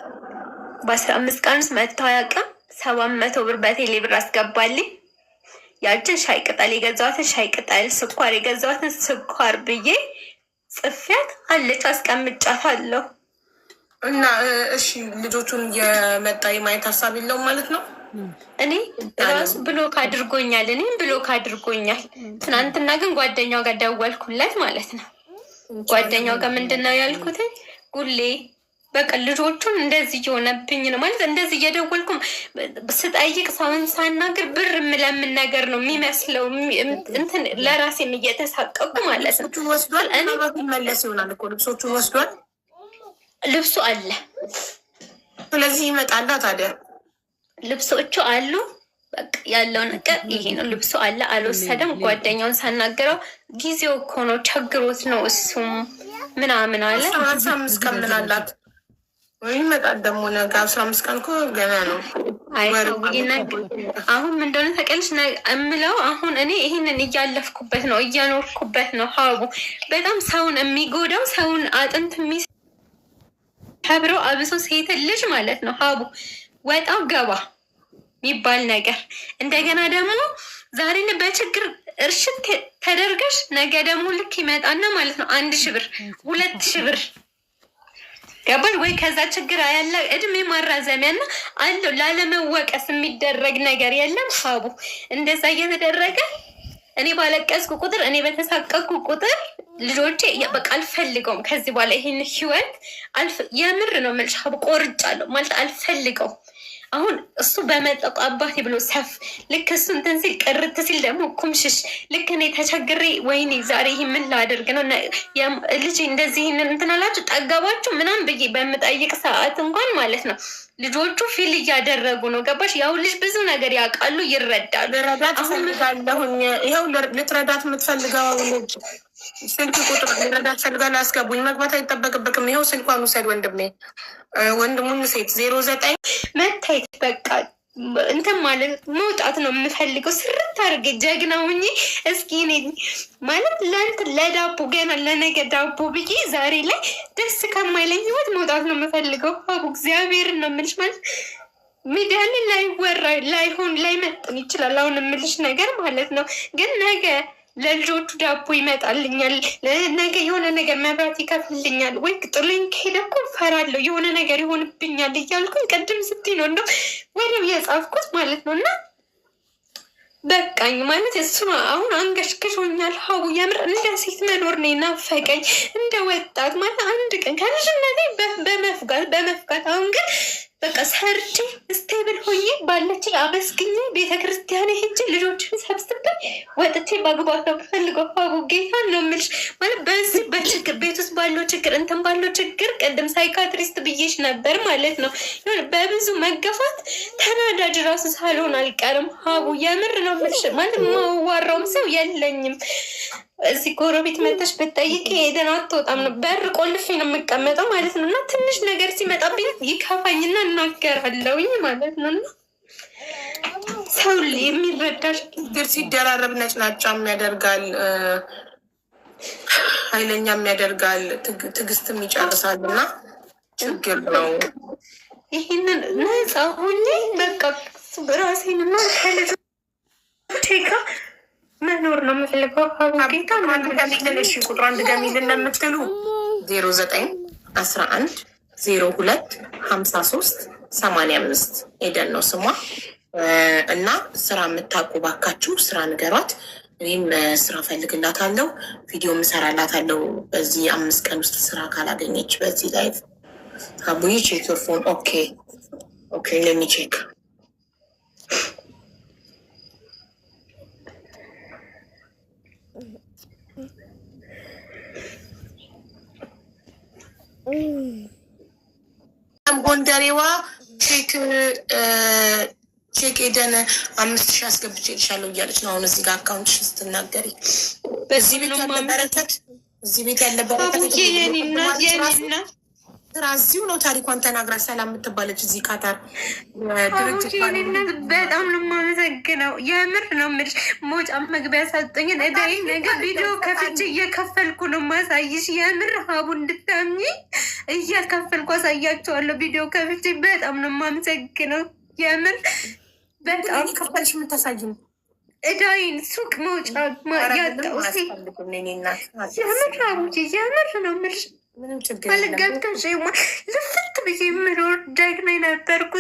በ15 ቀን ውስጥ መጥቶ አያውቅም። 700 ብር በቴሌ ብር አስገባልኝ። ያችን ሻይ ቅጠል የገዛዋትን ሻይ ቅጠል፣ ስኳር የገዛዋትን ስኳር ብዬ ጽፌያት አለች አስቀምጫታለሁ። እና እሺ ልጆቹን የመጣ የማየት ሀሳብ የለውም ማለት ነው። እኔ ራሱ ብሎክ አድርጎኛል፣ እኔም ብሎክ አድርጎኛል። ትናንትና ግን ጓደኛው ጋር ደወልኩለት ማለት ነው። ጓደኛው ጋር ምንድን ነው ያልኩት? ጉሌ በቃ ልጆቹን እንደዚህ እየሆነብኝ ነው ማለት እንደዚህ እየደወልኩም ስጠይቅ ሰውን ሳናገር ብር የምለምን ነገር ነው የሚመስለው። እንትን ለራሴም እየተሳቀቁ ማለት ነው። ወስዷል። መለስ ይሆናል እኮ ልብሶቹን ወስዷል። ልብሱ አለ። ስለዚህ ይመጣላ ታዲያ ልብሶቹ አሉ። በቃ ያለው ነገር ይሄ ነው። ልብሱ አለ፣ አልወሰደም። ጓደኛውን ሳናገረው ጊዜው እኮ ነው ቸግሮት ነው እሱም ምናምን አለ። 15 ቀን ምን አላት ወይ ይመጣል ደግሞ ነገ። 15 ቀን እኮ ገና ነው። አሁን ምን እንደሆነ ተቀልሽ እምለው አሁን እኔ ይሄንን እያለፍኩበት ነው እያኖርኩበት ነው። ሀቡ በጣም ሰውን የሚጎዳው ሰውን አጥንት የሚሰብረው አብሶ ሴት ልጅ ማለት ነው። ሀቡ ወጣው ገባ የሚባል ነገር እንደገና ደግሞ ዛሬ በችግር እርሽት ተደርገሽ ነገ ደግሞ ልክ ይመጣና ማለት ነው 1000 ብር 2000 ብር ገባል ወይ? ከዛ ችግር ያለ እድሜ ማራዘሚያና አለው ላለመወቀስ የሚደረግ ነገር የለም። ሀቡ እንደዛ እየተደረገ እኔ ባለቀስኩ ቁጥር እኔ በተሳቀቅኩ ቁጥር ልጆቼ በቃ አልፈልገውም ከዚህ በኋላ ይሄን ህይወት የምር ነው የምልሽ ሀቡ ቆርጫለሁ ማለት አልፈልገውም። አሁን እሱ በመጠቁ አባቴ ብሎ ሰፍ ልክ እሱ እንትን ሲል ቅርት ሲል ደግሞ ኩምሽሽ ልክ እኔ ተቸግሬ ወይኔ ዛሬ ይህ ምን ላደርግ ነው ልጅ እንደዚህ እንትን አላችሁ ጠገባችሁ ምናምን ብዬ በምጠይቅ ሰዓት እንኳን ማለት ነው ልጆቹ ፊል እያደረጉ ነው። ገባሽ? ያው ልጅ ብዙ ነገር ያውቃሉ፣ ይረዳሉ። ልረዳት ፈልጋለሁኝ። ይኸው ልትረዳት የምትፈልገው ስልክ ቁጥር ልረዳት ፈልጋለሁ። አስገቡኝ። መግባት አይጠበቅብቅም። ይኸው ስልኳን ውሰድ ወንድሜ፣ ወንድሙን ሴት 09 መታየት በቃ እንትን ማለት መውጣት ነው የምፈልገው። ስርት አድርጌ ጀግና ሁኜ እስኪ እኔ ማለት ለእንትን ለዳቦ ገና ለነገ ዳቦ ብዬ ዛሬ ላይ ደስ ከማይለኝ ህይወት መውጣት ነው የምፈልገው። አቡ እግዚአብሔርን ነው የምልሽ። ማለት ሚዲያ ላይ ላይወራ ላይሆን ላይመጥን ይችላል አሁን የምልሽ ነገር ማለት ነው። ግን ነገ ለልጆቹ ዳቦ ይመጣልኛል፣ ነገ የሆነ ነገር መብራት ይከፍልልኛል፣ ወይ ጥሎኝ ከሄደ እኮ እፈራለሁ የሆነ ነገር ይሆንብኛል እያልኩኝ ቅድም ስትይ ነው እንደው ወዲያው የጻፍኩት ማለት ነው። እና በቃኝ ማለት እሱ አሁን አንገሽግሾኛል። ሀቡ የምር እንደ ሴት መኖር ነው ናፈቀኝ፣ እንደ ወጣት ማለት አንድ ቀን ከልጅነቴ በመፍጋት አሁን ግን በቃ ሰርቼ ስቴብል ሆኜ ባለች አመስግኜ ቤተክርስቲያን ሄጄ ልጆችን ሰብስቤ ወጥቼ ማግባት ነው ፈልገው። ሀቡ ጌታን ነው የምልሽ ማለት በዚህ በችግር ቤት ውስጥ ባለው ችግር እንትን ባለው ችግር ቅድም ሳይካትሪስት ብዬሽ ነበር ማለት ነው። በብዙ መገፋት ተናዳጅ ራሱ ሳልሆን አልቀርም። ሀቡ የምር ነው የምልሽ ማለት ማዋራውም ሰው የለኝም። እዚህ ጎረቤት መተሽ ብትጠይቂ ሄደን አትወጣም ነው በር ቆልፌ ነው የምቀመጠው ማለት ነው። እና ትንሽ ነገር ሲመጣብኝ ይከፋኝና እናገራለሁኝ ማለት ነው። እና ሰው የሚረዳሽ ችግር ሲደራረብ ነጭናጫም ያደርጋል፣ ኃይለኛም ያደርጋል፣ ትዕግስትም ይጨርሳል። እና ችግር ነው። ይህንን ነፃ ሆኜ በቃ ራሴንና ከልጆቼ ጋር መኖር ነው የምፈልገው። ጌታ ቁጥር አንድ ገሚልን ለምትሉ 0911025385 ኤደን ነው ስሟ። እና ስራ የምታውቁ ባካችሁ ስራ ንገሯት። እኔም ስራ ፈልግላታለሁ፣ ቪዲዮ ምሰራላታለሁ። በዚህ 5 ቀን ውስጥ ስራ ካላገኘች በዚህ ላይቭ አቡዬ ቼክ ዮር ፎን። ኦኬ ሌት ሚ ቼክ ጎንደሬዋ ቼክ ኤደን 5000 አስገብቼልሻለሁ እያለች ነው አሁን እዚህ ጋር አካውንትሽ ስትናገሪ። በዚህ ቤት ያለ በረከት ስራ እዚሁ ነው። ታሪኳን ተናግራ ሰላም የምትባለች እዚህ ካታር በጣም ነው የማመሰግነው። የምር ነው የምልሽ። መውጫ መግቢያ ሳጠኝን እዳይ ነገር ቪዲዮ ከፍቼ እየከፈልኩ ነው ማሳይሽ። የምር ሀቡ እንድታምኚ እያከፈልኩ አሳያቸዋለሁ ቪዲዮ ከፍቼ። በጣም ነው የማመሰግነው። የምር በጣም ከፈልሽ የምታሳይ ነው እዳይን ሱቅ መውጫ ያጣው የምር ሀቡዬ የምር ነው የምልሽ። አልገብተሽ ልፍት ብዬ የምኖር ጀግና ነበርኩ።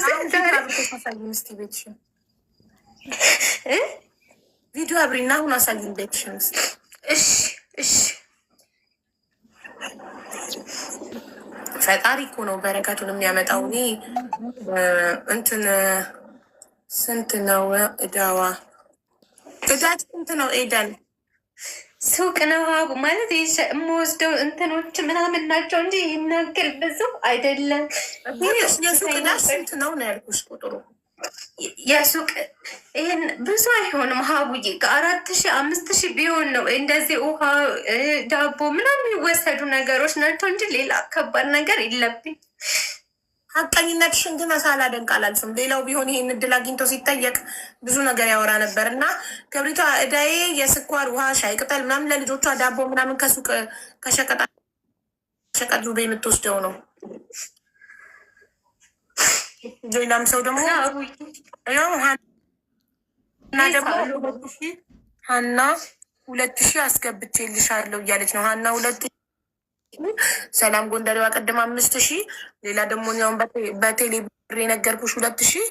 ቪዲዮ አብሪና አሁን አሳይን ቤትሽን። እሺ ፈጣሪ እኮ ነው በረከቱን የሚያመጣው። እኔ እንትን ስንት ነው እዳዋ? እዳት ስንት ነው ኤደን? ሱቅ ነው ሀቡ ማለት የምወስደው እንትኖች ምናምን ናቸው እንጂ ይናገር ብዙ አይደለም። የሱቅ ዕዳ ስንት ነው ነው ያልኩሽ ቁጥሩ። የሱቅ ይህን ብዙ አይሆንም ሀቡዬ፣ ከ4000 5000 ቢሆን ነው እንደዚህ ውሃ ዳቦ ምናምን የሚወሰዱ ነገሮች ናቸው እንጂ ሌላ ከባድ ነገር የለብኝ። ሀቀኝነትሽን ግን ሳላደንቅ አላልፍም። ሌላው ቢሆን ይሄን እድል አግኝቶ ሲጠየቅ ብዙ ነገር ያወራ ነበር። እና ገብሪቷ እዳዬ የስኳር ውሃ፣ ሻይ ቅጠል ምናምን ለልጆቿ ዳቦ ምናምን ከሱቅ ከሸቀጣ ዱቤ የምትወስደው ነው። ሌላም ሰው ደግሞ እና ደግሞ ሀና 2000 አስገብቼልሻለሁ እያለች ነው። ሀና 2000 ሰላም ጎንደሬዋ ቀደም 5000 ሌላ ደግሞ ኛውን በቴሌ ብር የነገርኩሽ 2000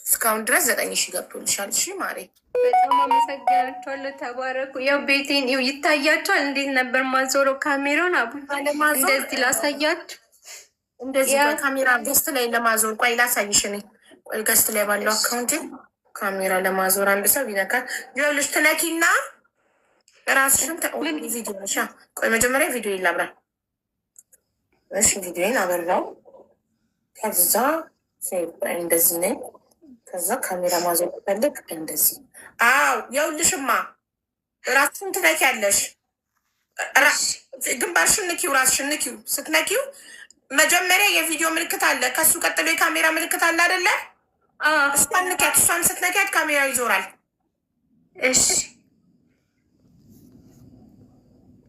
እስካሁን ድረስ 9000 ገብቶልሻል። እሺ ማሬ በጣም አመሰግናችኋለሁ። ተባረኩ። ያው ቤቴን ይታያችኋል። እንዴት ነበር ማዞረው ካሜራውን? አቡ እንደዚህ ላሳያችሁ። እንደዚህ በካሜራ ገስት ላይ ለማዞር ቆይ ላሳይሽ። እኔ ቆይ ገስት ላይ ባለው አካውንት ካሜራ ለማዞር አንድ ሰው ይነካል። ይኸውልሽ ትነኪና ራስሽን ቪዲዮ ነሻ። ቆይ መጀመሪያ ቪዲዮ ይላብራ። እሺ ቪዲዮን አበራው። ከዛ እንደዚህ ነኝ። ከዛ ካሜራ ማዞር ፈልግ እንደዚህ። አው ይኸውልሽማ ራስሽን ትነኪያለሽ። ግንባርሽን ንኪው፣ ራስሽን ንኪው። ስትነኪው መጀመሪያ የቪዲዮ ምልክት አለ። ከሱ ቀጥሎ የካሜራ ምልክት አለ አይደለ? እሷን ንኪያት። እሷን ስትነኪያት ካሜራው ይዞራል። እሺ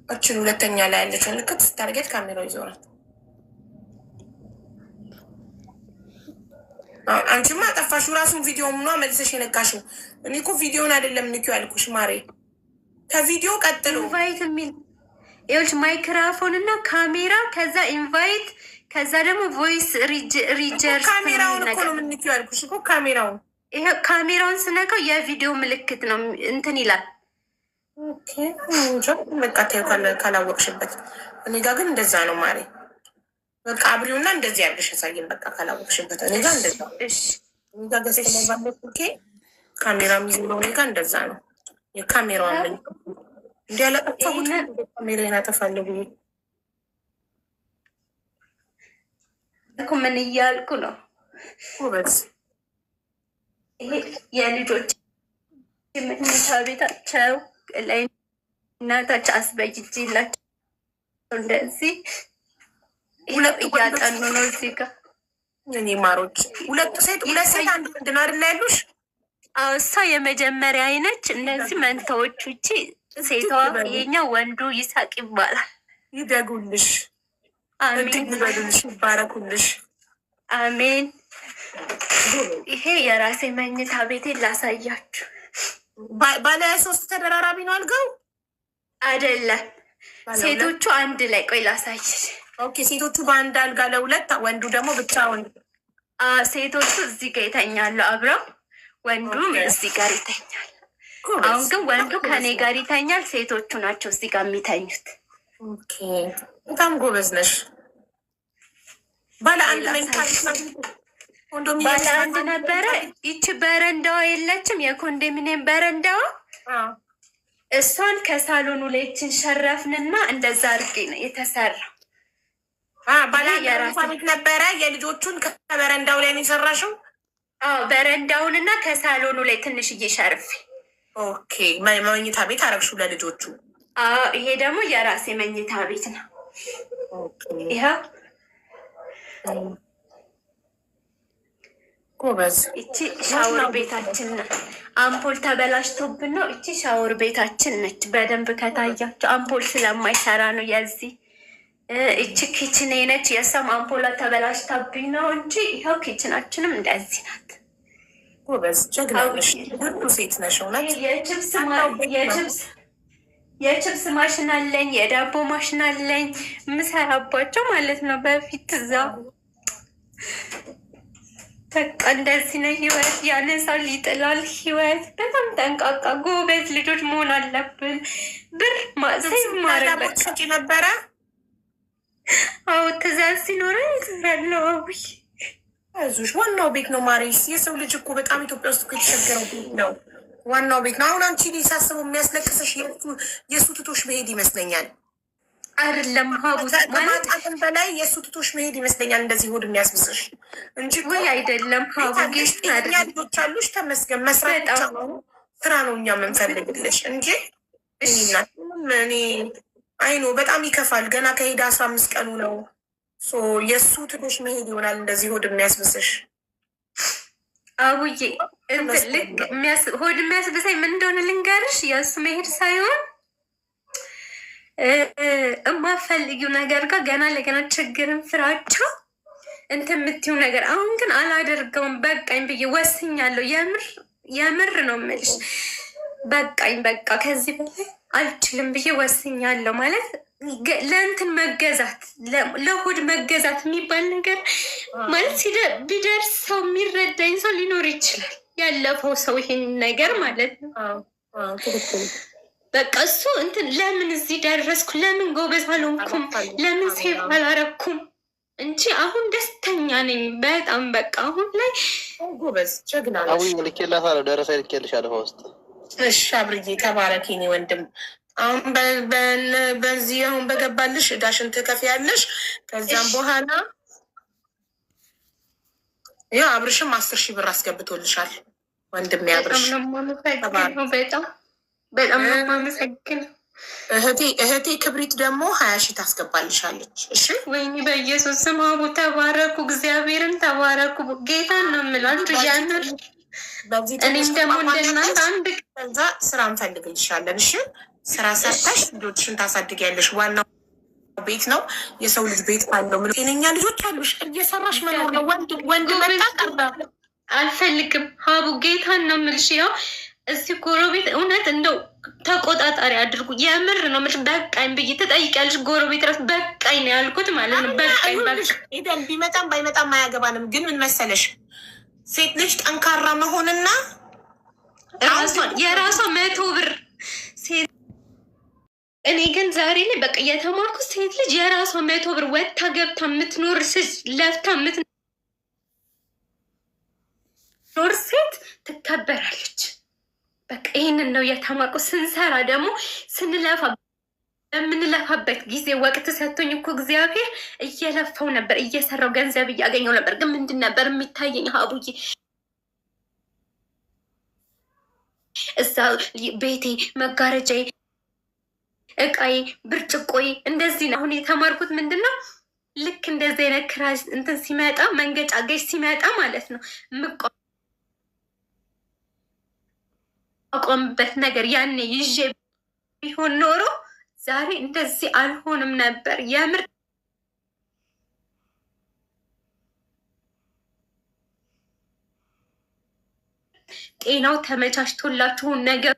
እችን ሁለተኛ ላይ ያለችው ምልክት ስታርጌት ካሜራው ይዞራል። አንቺማ አጠፋሽው። ራሱን ቪዲዮ ምኗ መልሰሽ የነካሽው። እኔ እኮ ቪዲዮን አይደለም ንኪው ያልኩሽ ማሬ። ከቪዲዮ ቀጥሎ ኢንቫይት የሚል ይኸውልሽ፣ ማይክራፎን እና ካሜራ፣ ከዛ ኢንቫይት፣ ከዛ ደግሞ ቮይስ ሪጀርስ። ካሜራውን እኮ ነው የምንይው ያልኩሽ እኮ ካሜራውን። ይሄ ካሜራውን ስነካው የቪዲዮ ምልክት ነው እንትን ይላል። በቃ ታዩ ካላወቅሽበት። እኔ ጋ ግን እንደዛ ነው ማሬ። በቃ አብሪውና እንደዚህ ያርግሽ ያሳየን። በቃ ካላወቅሽበት እኔ ጋ እንደዛ እኔ ጋ ገዝተ ባለኩኬ ካሜራ የሚይዘው እኔ ጋ እንደዛ ነው። የካሜራውን ምን እንዲያለጠፋሁት ካሜራ ያጠፋለሁ እኮ ምን እያልኩ ነው? ውበት ይሄ የልጆች መኝታ ቤታቸው ላይ እናታች አስበይጅላቸው እንደዚህ እያጠኑ ነው። እዚህ ጋር እኔ ማሮች ሁለት ሴት አንድ ወንድ ነው አይደል ያሉሽ? እሷ የመጀመሪያ አይነች። እነዚህ መንታዎች ውጪ ሴቷ የኛ ወንዱ ይሳቅ ይባላል። ይደጉልሽ፣ አሜን ይበሉልሽ፣ ይባረኩልሽ፣ አሜን። ይሄ የራሴ መኝታ ቤቴን ላሳያችሁ። ባለ 3 ተደራራቢ ነው አልጋው አይደለም። ሴቶቹ አንድ ላይ ቆይ ላሳይሽ። ኦኬ፣ ሴቶቹ በአንድ አልጋ ለሁለት፣ ወንዱ ደግሞ ብቻውን። ሴቶቹ እዚህ ጋር ይተኛሉ አብረው፣ ወንዱም እዚህ ጋር ይተኛል። አሁን ግን ወንዱ ከኔ ጋር ይተኛል፣ ሴቶቹ ናቸው እዚህ ጋር የሚተኙት። ኦኬ፣ በጣም ጎበዝ ነሽ። ባለ አንድ ባለ አንድ ነበረ። ይቺ በረንዳዋ የለችም፣ የኮንዶሚኒየም በረንዳዋ። እሷን ከሳሎኑ ላይ ይችን ሸረፍንና እንደዛ አድርጌ ነው የተሰራው። ባለ አንድ ነበረ። የልጆቹን ከበረንዳው ላይ ነው የሰራሽው? በረንዳውን እና ከሳሎኑ ላይ ትንሽዬ ሸርፌ። ኦኬ፣ መኝታ ቤት አረግሽው ለልጆቹ? ይሄ ደግሞ የራሴ መኝታ ቤት ነው። ይኸው ጎበዝ። እቺ ሻወር ቤታችን ነው። አምፖል ተበላሽቶብን ነው። እቺ ሻወር ቤታችን ነች። በደንብ ከታያቸው አምፖል ስለማይሰራ ነው የዚህ። እቺ ኪችኔ ነች። የሰም አምፖላ ተበላሽታብኝ ነው እንጂ ይኸው ኪችናችንም እንደዚህ ናት። ጎበዝ፣ ጀግና ነሽ። ብርቱ ሴት ነሽ። የችብስ ማሽን አለኝ፣ የዳቦ ማሽን አለኝ፣ የምሰራባቸው ማለት ነው። በፊት እዛ በቃ እንደዚህ ነው ህይወት። ያነሳል ይጥላል ህይወት። በጣም ጠንቃቃ ጎበዝ ልጆች መሆን አለብን። ብር ሴቭ ማድረግ በቃ ነበረ። ትእዛዝ ሲኖረ ይትራለው። አዊ አይዞሽ፣ ዋናው ቤት ነው ማሬስ። የሰው ልጅ እኮ በጣም ኢትዮጵያ ውስጥ የተቸገረው ቤት ነው። ዋናው ቤት ነው። አሁን አንቺ ሳስበው የሚያስለቅስሽ የእሱ ትቶሽ መሄድ ይመስለኛል። አይደለም ሀቡስ ከማጣትን በላይ የእሱ ትቶሽ መሄድ ይመስለኛል እንደዚህ ሆድ የሚያስብስሽ እንጂ ወይ አይደለም። ሀቡጌኛ ልጆች አሉሽ፣ ተመስገን። መስራት ስራ ነው እኛ የምንፈልግልሽ እንጂ እኔ አይኖ በጣም ይከፋል። ገና ከሄደ 15 ቀኑ ነው። የእሱ ትቶሽ መሄድ ይሆናል እንደዚህ ሆድ የሚያስብስሽ። አቡዬ ልክ ሆድ የሚያስብሰኝ ምን እንደሆነ ልንገርሽ። የእሱ መሄድ ሳይሆን እማፈልጊው ነገር ጋር ገና ለገና ችግርን ፍራቻ እንትን የምትይው ነገር። አሁን ግን አላደርገውም፣ በቃኝ ብዬ ወስኛለሁ። የምር ነው የምልሽ። በቃኝ፣ በቃ ከዚህ በላይ አልችልም ብዬ ወስኛለሁ። ማለት ለእንትን መገዛት፣ ለሆድ መገዛት የሚባል ነገር ማለት ቢደርስ ሰው የሚረዳኝ ሰው ሊኖር ይችላል። ያለፈው ሰው ይሄን ነገር ማለት ነው። በቃ እሱ እንትን ለምን እዚህ ደረስኩ፣ ለምን ጎበዝ አልሆንኩም፣ ለምን ሴፍ አላረኩም እንጂ አሁን ደስተኛ ነኝ በጣም። በቃ አሁን ላይ ጎበዝ ጀግና ነው። አሁን ልኬላታለሁ፣ ደረሰ ልኬልሻለሁ ውስጥ። እሺ አብርዬ ተባረኪ የኔ ወንድም። አሁን በዚህ አሁን በገባልሽ እዳሽን ትከፍያለሽ። ከዛም በኋላ ያው አብርሽም 10,000 ብር አስገብቶልሻል ወንድሜ አብርሽ። በጣም ነው የማመሰግነው። እህቴ ክብሪት ደግሞ 20,000 ታስገባልሻለች። እሺ ወይኔ በኢየሱስ ስም አቡ ተባረኩ፣ እግዚአብሔርን ተባረኩ። ጌታን ነው የምላችሁ። ያንር እኔም ደግሞ እንደናንተ አንድ ከዛ ስራ እንፈልግልሻለን። እሺ ስራ ሰርተሽ ልጆችሽን ታሳድጊያለሽ። ዋናው ቤት ነው። የሰው ልጅ ቤት አለው። ምን ጤነኛ ልጆች አሉሽ። እየሰራሽ መኖር ነው። ወንድ መጣ ቀርባ አልፈልግም። ሀቡ ጌታን ነው የምልሽ። ያው እዚህ ጎረቤት እውነት እንደው ተቆጣጣሪ አድርጉ። የምር ነው ምሽ በቃኝ ብዬ ትጠይቂያለሽ። ጎረቤት ራስ በቃኝ ነው ያልኩት ማለት ነው። በቃኝ በቃ ቢመጣም ባይመጣም አያገባንም። ግን ምን መሰለሽ ሴት ልጅ ጠንካራ መሆንና የራሷ 100 ብር ሴት እኔ ግን ዛሬ ላይ በቃ የተማርኩት ሴት ልጅ የራሷ 100 ብር ወጥታ ገብታ የምትኖር ለፍታ የምትኖር ሴት ትከበራለች። በቃ ይህንን ነው የተማርኩት። ስንሰራ ደግሞ ስንለፋ በምንለፋበት ጊዜ ወቅት ሰጥቶኝ እኮ እግዚአብሔር እየለፋው ነበር፣ እየሰራው ገንዘብ እያገኘው ነበር። ግን ምንድን ነበር የሚታየኝ ሀቡዬ እዛ ቤቴ መጋረጃዬ እቃይ ብርጭቆይ እንደዚህ ነው። አሁን የተማርኩት ምንድን ነው ልክ እንደዚህ አይነት ክራዝ እንትን ሲመጣ መንገጫ ገጭ ሲመጣ ማለት ነው የምቋቋምበት ነገር ያኔ ይዤ ቢሆን ኖሮ ዛሬ እንደዚህ አልሆንም ነበር። የምር ጤናው ተመቻችቶላችሁ ነገር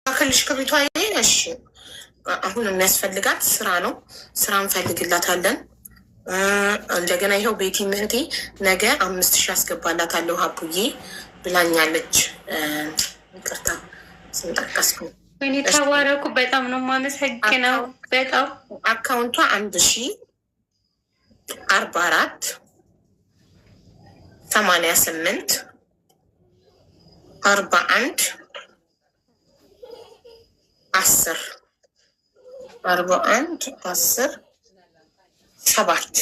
ክልሽ ከቤቷ እሺ። አሁን የሚያስፈልጋት ስራ ነው። ስራ እንፈልግላታለን። እንደገና ይኸው ቤቲ ምህቴ ነገ 5000 አስገባላታለሁ ሀቡዬ ብላኛለች። ይቅርታ ስንጠቀስኩ ወይኔ ተባረኩ። በጣም ነው የማመሰግነው። በጣም አካውንቷ 1044 88 41 10 41 10 7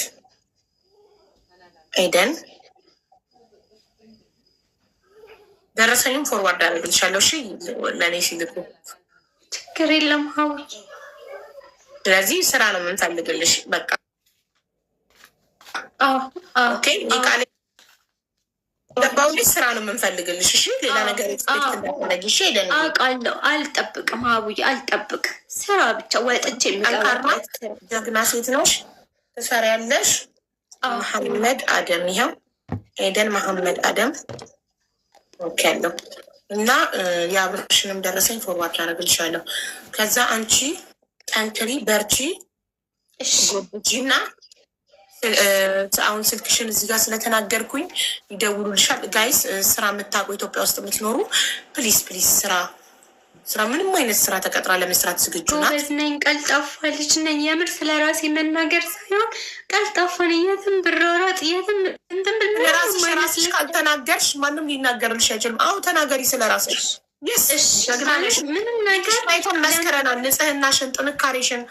ኤደን ደረሰኝም ፎርዋርድ አደረግልሻለሁ። እሺ ለእኔ ሲልኩ ችግር የለም ሀዊ። ስለዚህ ስራ ነው የምንፈልግልሽ። በቃ ኦኬ ቃል ገባሁልሽ። ስራ ነው የምንፈልግልሽ። እሺ ሌላ ነገር ኤክስፔክት እንዳትነጊ። እሺ ሄደን አውቃለሁ። አልጠብቅም ሀቡዬ አልጠብቅም። ስራ ብቻ ወጥቼ የሚቀርባት ጀግና ሴት ነሽ፣ ትሰሪያለሽ። መሐመድ አደም ይኸው ኤደን መሐመድ አደም ኦኬ ያለው እና የአብርሽንም ደረሰኝ ፎርዋርድ አደረግልሻለሁ። ከዛ አንቺ ጠንክሪ በርቺ ጎብጂ እና አሁን ስልክሽን እዚህ ጋር ስለተናገርኩኝ ይደውሉልሻል። ጋይስ ስራ የምታውቁ ኢትዮጵያ ውስጥ የምትኖሩ ፕሊስ ፕሊስ ስራ ምንም አይነት ስራ ተቀጥራ ለመስራት ዝግጁ ናት። ጎበዝ ነኝ፣ ቀልጣፋ ልጅ ነኝ። የምር ስለ ራሴ መናገር ሳይሆን ቀልጣፋ ነኝ። የትም ብራራጥ የትም እንትን ራስሽ ካልተናገርሽ ማንም ሊናገርልሽ አይችልም። አሁ ተናገሪ ስለ ራስሽ። ምንም ነገር አይቶን መስከረናል። ንጽህናሽን፣ ጥንካሬሽን፣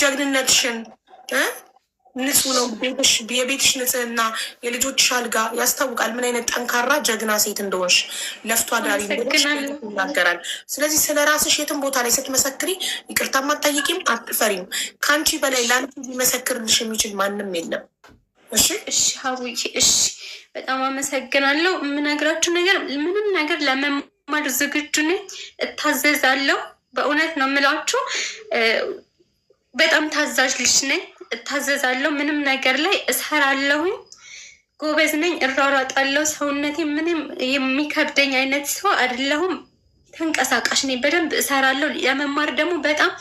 ጀግንነትሽን ንጹህ ነው ቤትሽ። የቤትሽ ንጽህና፣ የልጆችሽ አልጋ ያስታውቃል ምን አይነት ጠንካራ ጀግና ሴት እንደሆንሽ። ለፍቶ አዳሪ እንደሆንሽ ይናገራል። ስለዚህ ስለ ራስሽ የትም ቦታ ላይ ስትመሰክሪ ይቅርታም አትጠይቂም፣ አትፈሪም። ከአንቺ በላይ ለአንቺ ሊመሰክርልሽ የሚችል ማንም የለም። እሺ እሺ ሀቡዬ እሺ፣ በጣም አመሰግናለሁ። የምነግራችሁ ነገር ምንም ነገር ለመማር ዝግጁ ነኝ፣ እታዘዛለሁ። በእውነት ነው የምላችሁ። በጣም ታዛዥ ልጅ ነኝ፣ እታዘዛለሁ። ምንም ነገር ላይ እሰራለሁኝ። ጎበዝ ነኝ፣ እሯሯጣለሁ። ሰውነቴ ምንም የሚከብደኝ አይነት ሰው አይደለሁም። ተንቀሳቃሽ ነኝ፣ በደንብ እሰራለሁ። ለመማር ደግሞ በጣም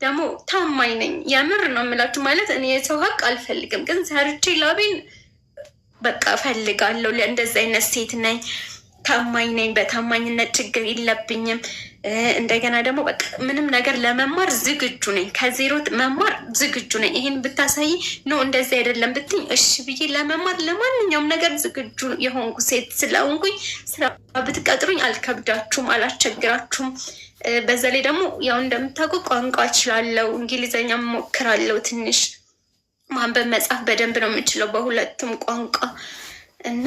ደግሞ ታማኝ ነኝ። የምር ነው የምላችሁ። ማለት እኔ የሰው ሀቅ አልፈልግም፣ ግን ሰርቼ ላቤን በቃ እፈልጋለሁ። እንደዚ አይነት ሴት ነኝ። ታማኝ ነኝ። በታማኝነት ችግር የለብኝም። እንደገና ደግሞ በቃ ምንም ነገር ለመማር ዝግጁ ነኝ። ከዜሮ መማር ዝግጁ ነኝ። ይሄን ብታሳይ ኖ እንደዚህ አይደለም ብትኝ እሺ ብዬ ለመማር ለማንኛውም ነገር ዝግጁ የሆንኩ ሴት ስለሆንኩኝ ስራ ብትቀጥሩኝ አልከብዳችሁም፣ አላስቸግራችሁም። በዛ ላይ ደግሞ ያው እንደምታውቁ ቋንቋ እችላለሁ፣ እንግሊዘኛ ሞክራለሁ። ትንሽ ማንበብ መጻፍ በደንብ ነው የምችለው በሁለቱም ቋንቋ እና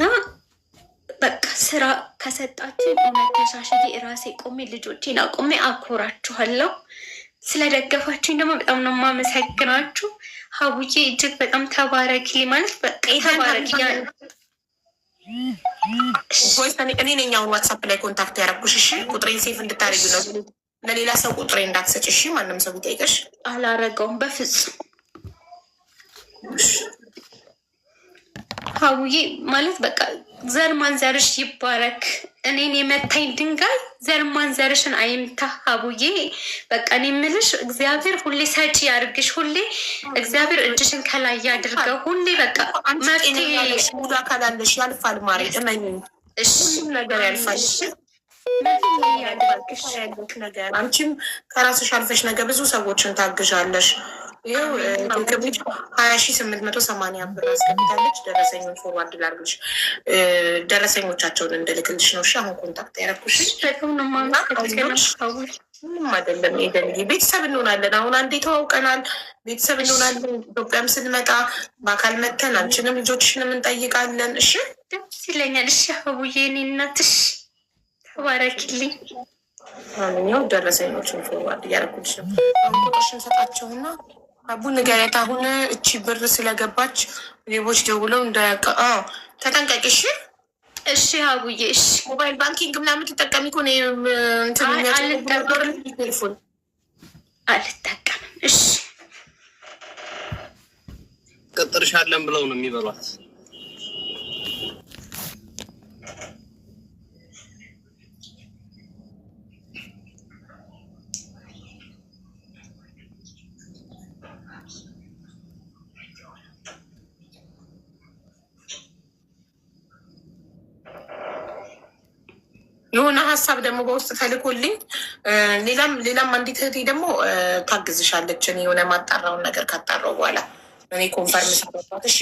በቃ ስራ ከሰጣችሁ እውነት ተሻሽዬ እራሴ ቆሜ ልጆቼን አቆሜ አኮራችኋለሁ። ስለደገፋችሁኝ ደግሞ በጣም ነው የማመሰግናችሁ። ሀቡዬ እጅግ በጣም ተባረኪ። ማለት በቃ ተባረኪ። እኔ ነኝ አሁን ዋትሳፕ ላይ ኮንታክት ያደረኩሽ። እሺ ቁጥሬን ሴፍ እንድታደርጊ ነው፣ ለሌላ ሰው ቁጥሬ እንዳትሰጭ። እሺ ማንም ሰው ቢጠይቅሽ አላረገውም በፍጹም። ሀቡዬ ማለት በቃ ዘር ማንዘርሽ ይባረክ። እኔን የመታኝ ድንጋይ ዘር ማንዘርሽን አይምታ ሀቡዬ። በቃ እኔ የምልሽ እግዚአብሔር ሁሌ ሰጪ ያድርግሽ። ሁሌ እግዚአብሔር እጅሽን ከላይ ያድርገው። ሁሌ በቃ መፍትሄ ሙሉ አካላለሽ ያልፋል ማሪ እመኝ። ሁሉም ነገር ያልፋል። አንቺም ከራስሽ አልፈሽ ነገር ብዙ ሰዎችን ታግዣለሽ። ይኸው ግብች 20,880 ብር አስገብታለች። ደረሰኞች ፎርዋርድ ላድርግልሽ፣ ደረሰኞቻቸውን እንድልክልሽ ነው። እሺ አሁን ኮንታክት ያደረኩሽ ምንም አይደለም። ሄደን ቤተሰብ እንሆናለን። አሁን አንዴ ተዋውቀናል፣ ቤተሰብ እንሆናለን። ኢትዮጵያም ስንመጣ በአካል መተን አንቺንም ልጆችሽንም እንጠይቃለን። እሺ ደስ ይለኛል። እሺ ሀቡዬ እኔ እናትሽ ተባረኪልኝ። ማንኛው ደረሰኞችን ፎርዋርድ እያደረኩልሽ ነው። አሁን ቁጥርሽን ሰጣቸውና አቡ ንገሪያት። አሁን እቺ ብር ስለገባች ሌቦች ደውለው እንዳያውቅ ተጠንቀቂ። እሺ እሺ ሀቡዬ እሺ። ሞባይል ባንኪንግ ምናምን የምትጠቀሚ እኮ አልጠቀምም። እሺ ቀጥርሻለን ብለው ነው የሚበሏት። የሆነ ሀሳብ ደግሞ በውስጥ ተልኮልኝ ሌላም አንዲት እህቴ ደግሞ ታግዝሻለች። እኔ የሆነ ማጣራውን ነገር ካጣራው በኋላ እኔ ኮንፈርም ሳባት። እሺ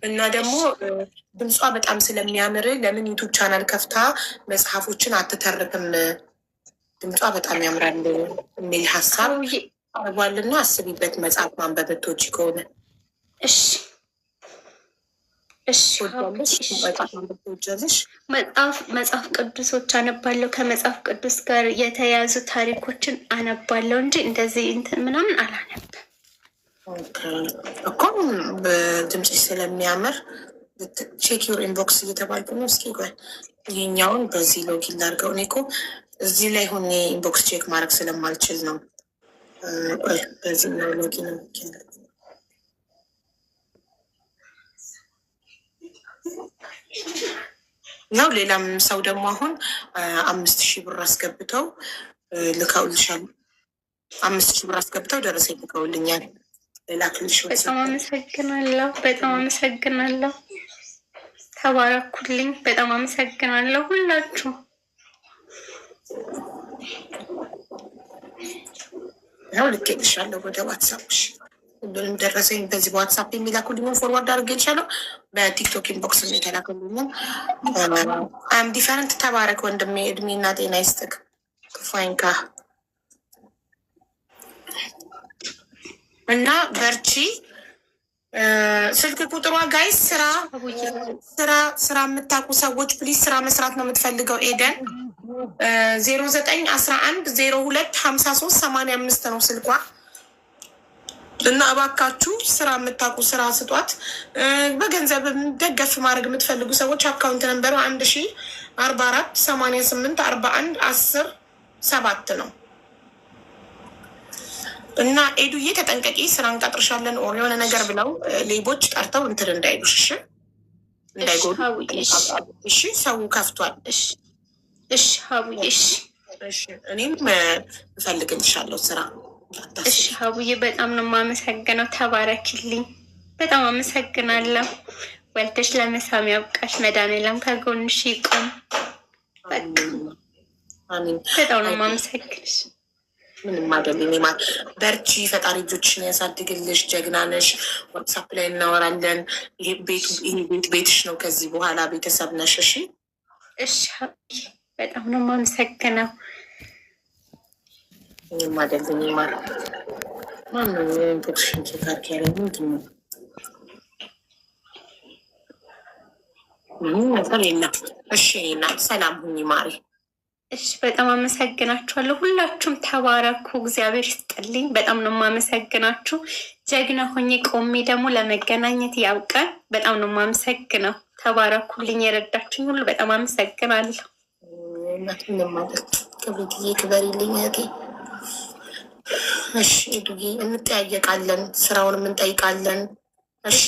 እና ደግሞ ድምጿ በጣም ስለሚያምር ለምን ዩቱብ ቻናል ከፍታ መጽሐፎችን አትተርክም? ድምጿ በጣም ያምራል የሚል ሀሳብ አርጓልና አስቢበት። መጽሐፍ ማንበብ ብትወጪ ከሆነ እሺ መጽሐፍ ቅዱሶች አነባለሁ። ከመጽሐፍ ቅዱስ ጋር የተያያዙ ታሪኮችን አነባለሁ እንጂ እንደዚህ እንትን ምናምን አላነብም እኮ። በድምፅሽ ስለሚያምር ቼክ ዩር ኢንቦክስ እየተባልኩ ነው። እስኪ ቆይ ይሄኛውን በዚህ ሎጊን ላድርገው። እኔ እኮ እዚህ ላይ ሆኜ ኢንቦክስ ቼክ ማድረግ ስለማልችል ነው። በዚህ ነው ሎጊን ነው። ሌላም ሰው ደግሞ አሁን 5,000 ብር አስገብተው ልከውልሻል። 5,000 ብር አስገብተው ደረሰኝ ልከውልኛል። ላክልሽ። በጣም አመሰግናለሁ። በጣም አመሰግናለሁ። ተባረኩልኝ። በጣም አመሰግናለሁ ሁላችሁ። ያው ልኬልሻለሁ ወደ ዋትሳፕሽ። ሁሉንም ደረሰኝ በዚህ በዋትሳፕ የሚላኩልኝን ፎርዋርድ አድርጌልሻለሁ። በቲክቶክ ኢንቦክስ የተላኩልኝን አም ዲፈረንት። ተባረክ ወንድሜ፣ እድሜና ጤና ይስጥክ። ክፋይንካ እና በርቺ። ስልክ ቁጥሯ ጋይስ ስራ የምታውቁ ሰዎች ፕሊዝ፣ ስራ መስራት ነው የምትፈልገው። ኤደን 0911025385 ነው ስልኳ። እና እባካችሁ ስራ የምታውቁ ስራ ስጧት። በገንዘብ ደገፍ ማድረግ የምትፈልጉ ሰዎች አካውንት ነንበሩ 1044884110 ነው። እና ኤዱዬ ተጠንቀቂ፣ ስራ እንቀጥርሻለን ኦር የሆነ ነገር ብለው ሌቦች ጠርተው እንትን እንዳይሉሽ፣ እሺ እንዳይጎዱ። እሺ ሰው ከፍቷል። እሺ ሀቡዬ እሺ። እኔም እፈልግልሻለሁ ስራ። እሺ ሀቡዬ በጣም ነው የማመሰግነው። ተባረኪልኝ። በጣም አመሰግናለሁ። ወልደሽ ለመሳም ያብቃሽ። መድኃኒዓለም ከጎንሽ ይቁም። በጣም ነው የማመሰግንሽ። ምንም አይደለም። በርቺ፣ ፈጣሪ ልጆችሽን ያሳድግልሽ። ጀግና ነሽ። ዋትሳፕ ላይ እናወራለን። ይሄ ቤትሽ ነው። ከዚህ በኋላ ቤተሰብ ነሽ። እሺ እሺ ሀቡዬ በጣም ነው የማመሰግነው። ምንም አይደለም። ማነው ኢንቦክስሽን ቼክ አድርጊ ያለኝ? ምንድን ነው? ምንም ነገር የለም። እሺ ና ሰላም ሁኚ ማሪ። እሺ በጣም አመሰግናችኋለሁ። ሁላችሁም ተባረኩ። እግዚአብሔር ይስጥልኝ። በጣም ነው የማመሰግናችሁ። ጀግና ሆኜ ቆሜ ደግሞ ለመገናኘት ያውቃል። በጣም ነው የማመሰግነው። ተባረኩልኝ። የረዳችሁኝ ሁሉ በጣም አመሰግናለሁ። ምንም ማለት ክብርዬ፣ ክበሪልኝ እህቴ። እሺ ዱዬ፣ እንጠያየቃለን፣ ስራውንም እንጠይቃለን። እሺ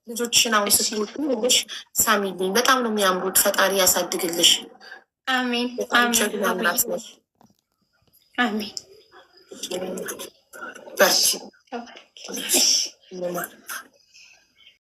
ልጆችሽን አሁን ስትወጡ ልጆች ሳሚልኝ፣ በጣም ነው የሚያምሩት። ፈጣሪ ያሳድግልሽ። አሜን አሜን። በርቺ።